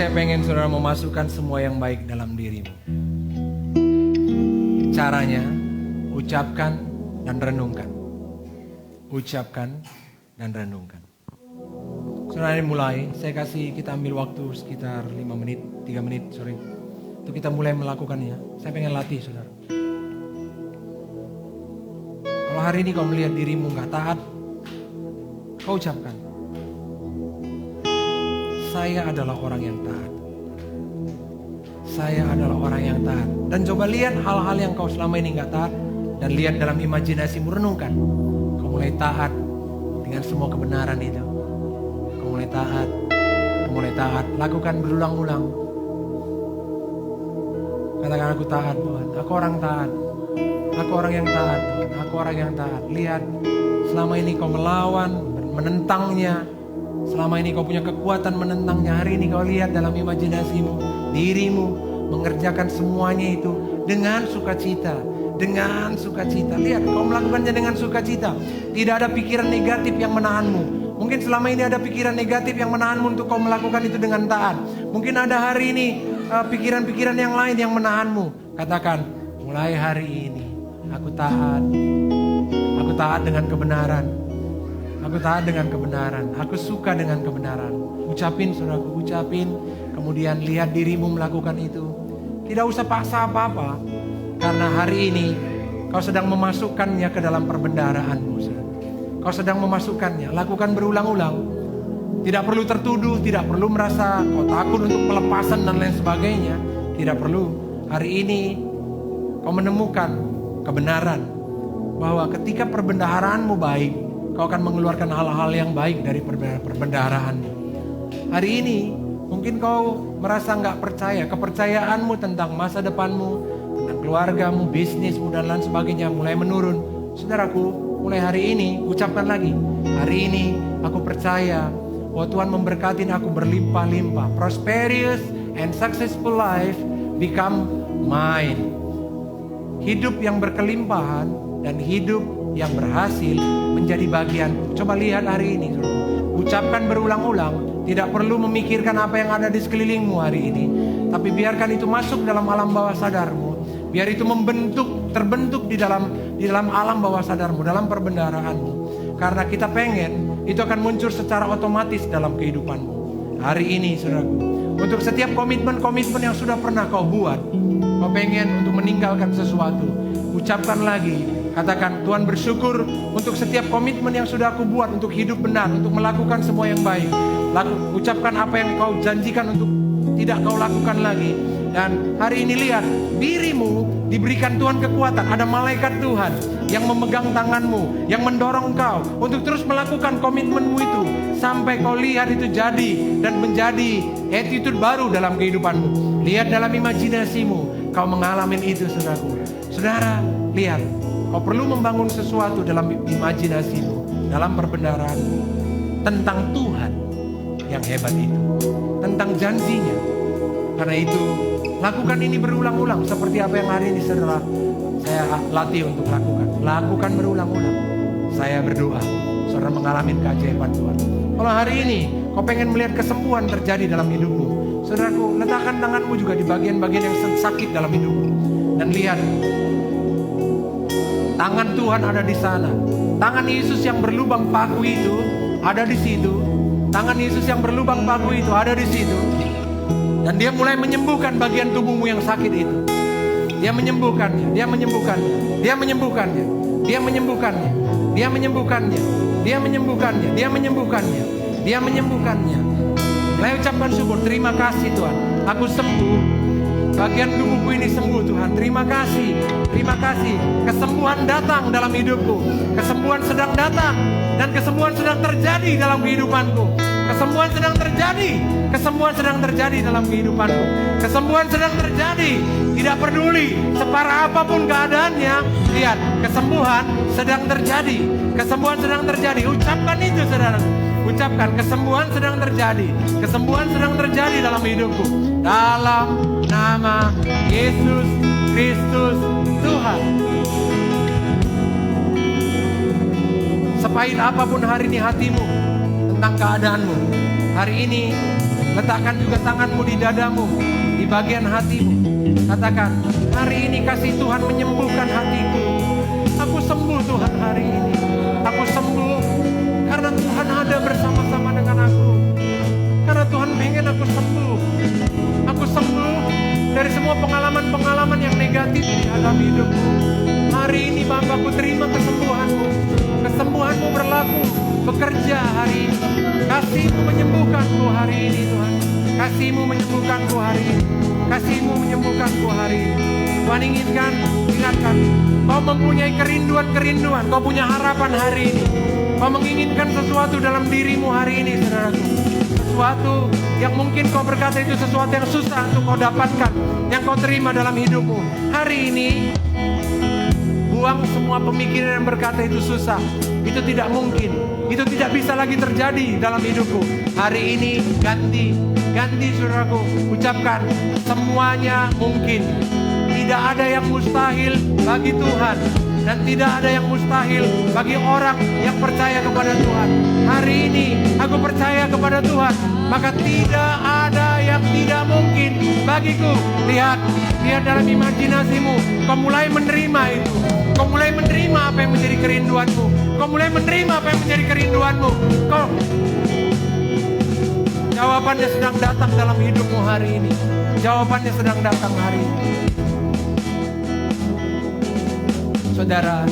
Saya pengen saudara memasukkan semua yang baik dalam dirimu. Caranya, ucapkan dan renungkan. Ucapkan dan renungkan. Saudara mulai, saya kasih kita ambil waktu sekitar 5 menit, 3 menit, untuk kita mulai melakukannya. Saya pengen latih saudara. Kalau hari ini kau melihat dirimu gak taat, kau ucapkan, saya adalah orang yang taat. Saya adalah orang yang taat. Dan coba lihat hal-hal yang kau selama ini gak taat. Dan lihat dalam imajinasimu, renungkan. Kau mulai taat dengan semua kebenaran itu. Kau mulai taat. Kau mulai taat. Lakukan berulang-ulang. Katakan, aku taat Tuhan. Aku orang taat. Aku orang yang taat Tuhan. Aku orang yang taat. Lihat, selama ini kau melawan, menentangnya. Selama ini kau punya kekuatan menentangnya. Hari ini kau lihat dalam imajinasimu, dirimu mengerjakan semuanya itu dengan sukacita. Dengan sukacita. Lihat, kau melakukannya dengan sukacita. Tidak ada pikiran negatif yang menahanmu. Mungkin selama ini ada pikiran negatif yang menahanmu untuk kau melakukan itu dengan taat. Mungkin ada hari ini pikiran-pikiran yang lain yang menahanmu. Katakan, mulai hari ini aku taat. Aku taat dengan kebenaran. Aku taat dengan kebenaran. Aku suka dengan kebenaran. Ucapin saudaraku, ucapin. Kemudian lihat dirimu melakukan itu. Tidak usah paksa apa-apa. Karena hari ini kau sedang memasukkannya ke dalam perbendaharaanmu. Kau sedang memasukkannya. Lakukan berulang-ulang. Tidak perlu tertuduh. Tidak perlu merasa kau takut untuk pelepasan dan lain sebagainya. Tidak perlu. Hari ini kau menemukan kebenaran. Bahwa ketika perbendaharaanmu baik, kau akan mengeluarkan hal-hal yang baik dari perbendaharaanmu. Hari ini mungkin kau merasa nggak percaya. Kepercayaanmu tentang masa depanmu, tentang keluargamu, bisnismu dan lain sebagainya mulai menurun. Saudaraku, mulai hari ini ucapkan lagi. Hari ini aku percaya bahwa Tuhan memberkati aku berlimpah-limpah. Prosperous and successful life become mine. Hidup yang berkelimpahan dan hidup yang berhasil menjadi bagian. Coba lihat hari ini. Ucapkan berulang-ulang. Tidak perlu memikirkan apa yang ada di sekelilingmu hari ini. Tapi biarkan itu masuk dalam alam bawah sadarmu. Biar itu terbentuk di dalam alam bawah sadarmu, dalam perbendaharaanmu. Karena kita pengen itu akan muncul secara otomatis dalam kehidupanmu. Hari ini saudaraku, untuk setiap komitmen-komitmen yang sudah pernah kau buat, kau pengen untuk meninggalkan sesuatu, ucapkan lagi. Katakan, Tuhan bersyukur untuk setiap komitmen yang sudah aku buat untuk hidup benar, untuk melakukan semua yang baik. Ucapkan apa yang kau janjikan untuk tidak kau lakukan lagi. Dan hari ini lihat, dirimu diberikan Tuhan kekuatan. Ada malaikat Tuhan yang memegang tanganmu, yang mendorong kau untuk terus melakukan komitmenmu itu. Sampai kau lihat itu jadi dan menjadi attitude baru dalam kehidupanmu. Lihat dalam imajinasimu, kau mengalami itu saudaraku. Saudara, lihat. Kau perlu membangun sesuatu dalam imajinasimu, dalam perbendaharaanmu tentang Tuhan yang hebat itu, tentang janjinya. Karena itu, lakukan ini berulang-ulang seperti apa yang hari ini saya latih untuk lakukan. Lakukan berulang-ulang. Saya berdoa, saudara mengalami keajaiban Tuhan. Kalau hari ini kau pengen melihat kesembuhan terjadi dalam hidupmu, saudaraku, letakkan tanganmu juga di bagian-bagian yang sakit dalam hidupmu dan lihat. Tangan Tuhan ada di sana. Tangan Yesus yang berlubang paku itu ada di situ. Tangan Yesus yang berlubang paku itu ada di situ. Dan dia mulai menyembuhkan bagian tubuhmu yang sakit itu. Dia menyembuhkannya. Dia menyembuhkannya. Dia menyembuhkannya. Dia menyembuhkannya. Dia menyembuhkannya. Dia menyembuhkannya. Dia menyembuhkannya. Dia menyembuhkannya. Mulai ucapkan syukur. Terima kasih Tuhan. Aku sembuh. Bagian tubuhku ini sembuh Tuhan. Terima kasih. Terima kasih. Kesembuhan datang dalam hidupku. Kesembuhan sedang datang. Dan kesembuhan sedang terjadi dalam kehidupanku. Kesembuhan sedang terjadi. Kesembuhan sedang terjadi dalam kehidupanku. Kesembuhan sedang terjadi. Tidak peduli separah apapun keadaannya. Lihat, kesembuhan sedang terjadi. Kesembuhan sedang terjadi. Ucapkan itu saudara. Ucapkan, kesembuhan sedang terjadi. Kesembuhan sedang terjadi dalam hidupku. Dalam nama Yesus Kristus Tuhan. Sepahit apapun hari ini hatimu tentang keadaanmu, hari ini Letakkan juga tanganmu di dadamu, di bagian hatimu. Katakan, hari ini kasih Tuhan menyembuhkan hatiku. Aku sembuh Tuhan hari ini. Aku sembuh karena Tuhan ada bersama-sama dengan aku. Karena Tuhan pengen aku sembuh. Aku sembuh dari semua pengalaman-pengalaman yang negatif di dalam hidupku. Hari ini Bapa, aku terima kesembuhanmu. Kesembuhanmu berlaku, bekerja hari ini. Kasih-Mu menyembuhkanku hari ini Tuhan. Kasih-Mu menyembuhkanku hari ini. Kasih-Mu menyembuhkanku hari ini. Tuhan ingatkan, Kau mempunyai kerinduan-kerinduan. Kau punya harapan hari ini. Kau menginginkan sesuatu dalam dirimu hari ini, saudaraku. Sesuatu yang mungkin kau berkata itu sesuatu yang susah untuk kau dapatkan, yang kau terima dalam hidupmu. Hari ini, buang semua pemikiran yang berkata itu susah. Itu tidak mungkin. Itu tidak bisa lagi terjadi dalam hidupku. Hari ini ganti saudaraku. Ucapkan, semuanya mungkin. Tidak ada yang mustahil bagi Tuhan. Dan tidak ada yang mustahil bagi orang yang percaya kepada Tuhan. Hari ini aku percaya kepada Tuhan, maka tidak ada yang tidak mungkin bagiku. Lihat dalam imajinasimu, kau mulai menerima itu. Kau mulai menerima apa yang menjadi kerinduanmu. Kau mulai menerima apa yang menjadi kerinduanmu. Jawabannya sedang datang dalam hidupmu hari ini. Jawabannya sedang datang hari ini. Saudara,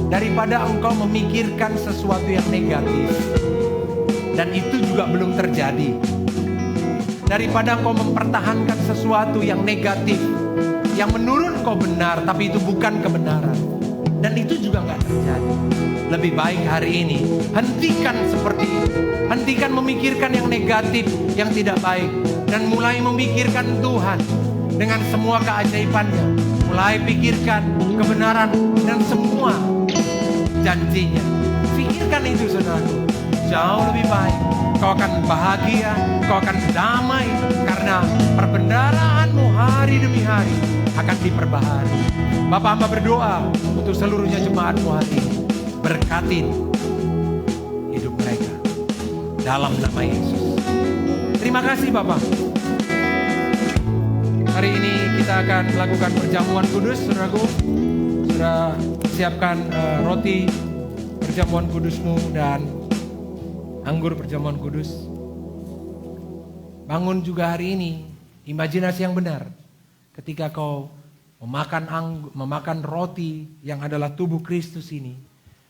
daripada engkau memikirkan sesuatu yang negatif dan itu juga belum terjadi, daripada engkau mempertahankan sesuatu yang negatif yang menurut kau benar tapi itu bukan kebenaran dan itu juga nggak terjadi, lebih baik hari ini hentikan seperti itu. Hentikan memikirkan yang negatif, yang tidak baik, dan mulai memikirkan Tuhan dengan semua keajaibannya. Mulai pikirkan kebenaran dan semua janjinya. Pikirkan itu saudaraku. Jauh lebih baik. Kau akan bahagia, kau akan damai. Karena perbendaraanmu hari demi hari akan diperbaharui. Bapak hamba berdoa untuk seluruhnya jemaatmu hari ini. Berkatin hidup mereka dalam nama Yesus. Terima kasih Bapak. Hari ini kita akan melakukan perjamuan kudus, saudaraku. Sudah siapkan roti perjamuan kudusmu dan anggur perjamuan kudus. Bangun juga hari ini, imajinasi yang benar. Ketika kau memakan roti yang adalah tubuh Kristus ini,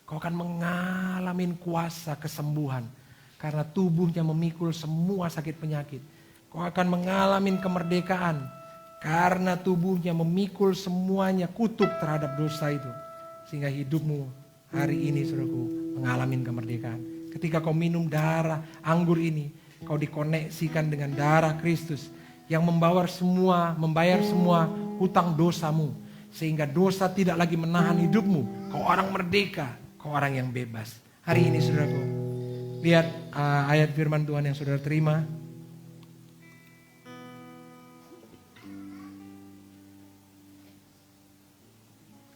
kau akan mengalami kuasa kesembuhan. Karena tubuhnya memikul semua sakit penyakit. Kau akan mengalami kemerdekaan. Karena tubuhnya memikul semuanya kutub terhadap dosa itu. Sehingga hidupmu hari ini saudaraku mengalami kemerdekaan. Ketika kau minum darah anggur ini, kau dikoneksikan dengan darah Kristus yang membayar semua hutang dosamu. Sehingga dosa tidak lagi menahan hidupmu. Kau orang merdeka, kau orang yang bebas. Hari ini saudaraku, lihat ayat firman Tuhan yang saudara terima.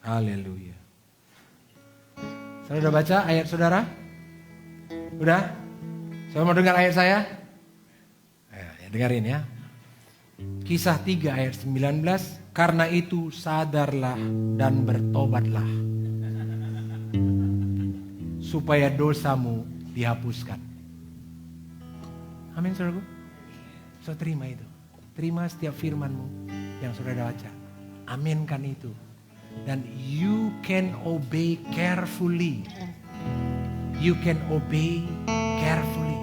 Haleluya. Saudara udah baca ayat saudara? Udah? Saudara mau dengar ayat saya? Ya, dengarin ya. Kisah 3 ayat 19. Karena itu sadarlah dan bertobatlah. Supaya dosamu dihapuskan. Amin saudaraku. Saudara terima itu. Terima setiap firmanmu yang saudara baca. Aminkan itu. Dan you can obey carefully. You can obey carefully.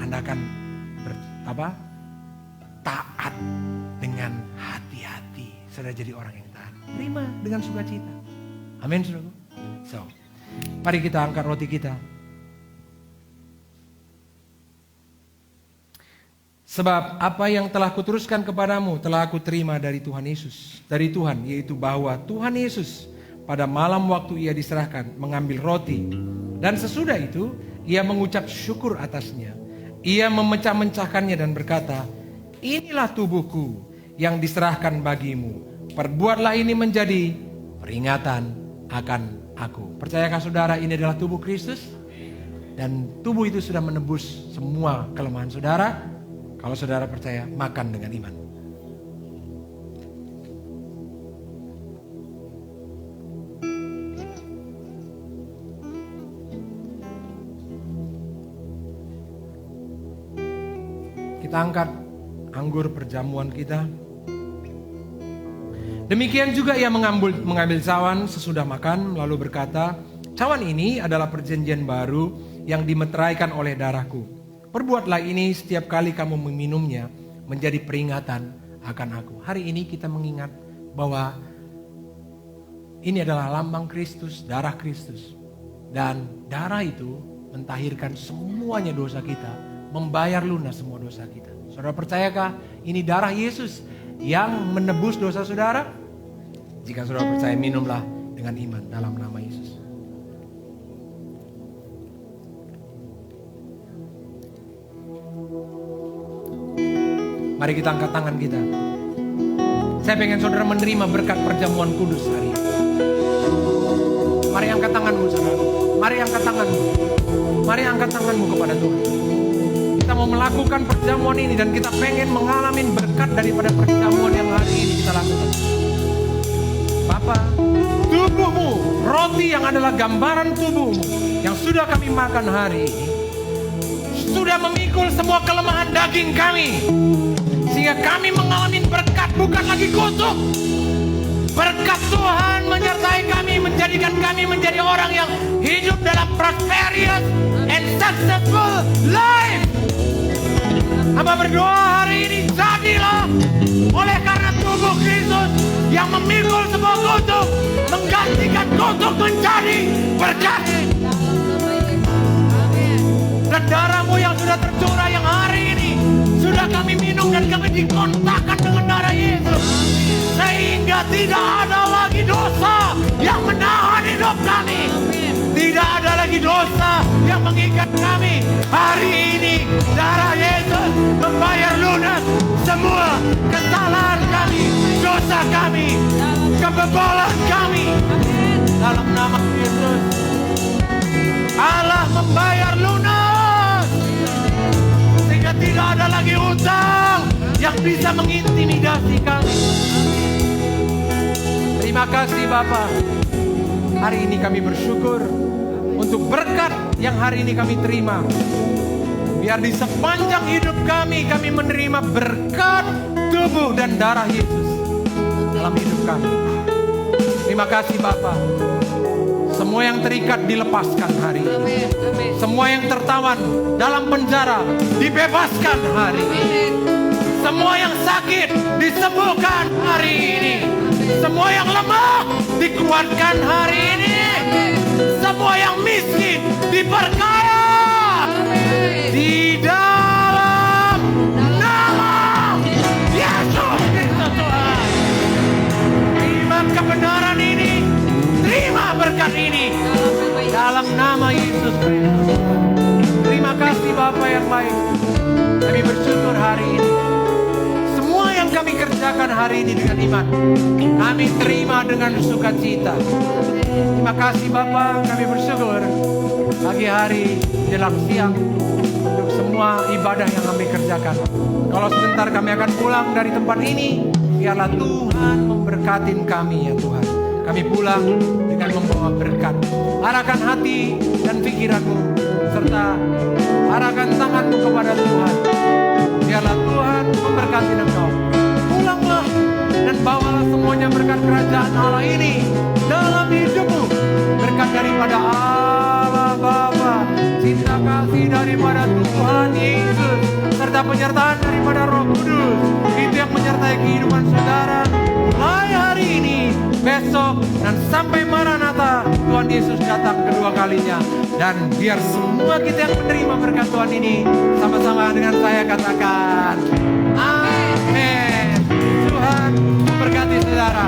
Anda akan taat dengan hati-hati. Sudah jadi orang yang taat. Terima dengan sukacita. Amin saudaraku. So, mari kita angkat roti kita. Sebab apa yang telah kuteruskan kepadamu telah aku terima dari Tuhan Yesus. Dari Tuhan, yaitu bahwa Tuhan Yesus pada malam waktu ia diserahkan mengambil roti. Dan sesudah itu ia mengucap syukur atasnya. Ia memecah-mecahkannya dan berkata, inilah tubuhku yang diserahkan bagimu. Perbuatlah ini menjadi peringatan akan aku. Percayakah saudara ini adalah tubuh Kristus? Dan tubuh itu sudah menebus semua kelemahan saudara. Kalau saudara percaya, makan dengan iman. Kita angkat anggur perjamuan kita. Demikian juga ia mengambil cawan sesudah makan, lalu berkata, cawan ini adalah perjanjian baru yang dimeteraikan oleh darahku. Perbuatlah ini setiap kali kamu meminumnya, menjadi peringatan akan aku. Hari ini kita mengingat bahwa ini adalah lambang Kristus, darah Kristus. Dan darah itu mentahirkan semuanya dosa kita, membayar lunas semua dosa kita. Saudara percayakah ini darah Yesus yang menebus dosa saudara? Jika saudara percaya, minumlah dengan iman dalam nama Yesus. Mari kita angkat tangan kita. Saya pengen saudara menerima berkat perjamuan kudus hari ini. Mari angkat tanganmu saudara. Mari angkat tanganmu. Mari angkat tanganmu kepada Tuhan. Kita mau melakukan perjamuan ini dan kita pengen mengalami berkat daripada perjamuan yang hari ini kita lakukan. Bapa, tubuhmu, roti yang adalah gambaran tubuhmu yang sudah kami makan hari ini, sudah memikul semua kelemahan daging kami. Sehingga kami mengalami berkat, bukan lagi kutuk. Berkat Tuhan menyertai kami, menjadikan kami menjadi orang yang hidup dalam prosperous and successful life. Hamba berdoa hari ini, jadilah oleh karena tubuh Kristus yang memikul semua kutuk, menggantikan kutuk menjadi berkat. Dan darahmu yang sudah tercurah yang hari ini sudah kami minum dan kami dikontakkan dengan darah Yesus, sehingga tidak ada lagi dosa yang menahan hidup kami. Tidak ada lagi dosa yang mengikat kami. Hari ini darah Yesus membayar lunas semua kesalahan kami, dosa kami, kebebolan kami. Dalam nama Yesus, Allah membayar lunas, sehingga tidak ada lagi hutang yang bisa mengintimidasi kami. Terima kasih Bapa. Hari ini kami bersyukur untuk berkat yang hari ini kami terima. Biar di sepanjang hidup kami menerima berkat tubuh dan darah Yesus dalam hidup kami. Terima kasih Bapa. Semua yang terikat dilepaskan hari ini. Semua yang tertawan dalam penjara dibebaskan hari ini. Semua yang sakit disembuhkan hari ini. Semua yang lemah dikuatkan hari ini. Semua yang miskin diperkaya di dalam nama Yesus Kristus Tuhan. Terima kebenaran ini, terima berkat ini dalam nama Yesus Kristus. Terima kasih Bapa yang baik. Kami bersyukur hari ini. Semua yang kami kerjakan hari ini dengan iman, kami terima dengan sukacita. Terima kasih Bapa, kami bersyukur pagi hari jelang siang untuk semua ibadah yang kami kerjakan. Kalau sebentar kami akan pulang dari tempat ini, biarlah Tuhan memberkatin kami ya Tuhan. Kami pulang dengan membawa berkat. Arahkan hati dan pikiranmu serta arahkan tanganmu kepada Tuhan. Biarlah Tuhan memberkati engkau. Pulanglah dan bawalah semuanya berkat kerajaan Allah ini dalam hidupmu. Berkat daripada Allah Bapa, cinta kasih daripada Tuhan Yesus, serta penyertaan daripada Roh Kudus. Itu yang menyertai kehidupan saudara mulai hari ini, besok, dan sampai Maranatha Tuhan Yesus datang kedua kalinya. Dan biar semua kita yang menerima berkat Tuhan ini sama-sama dengan saya katakan amin. Tuhan memberkati saudara.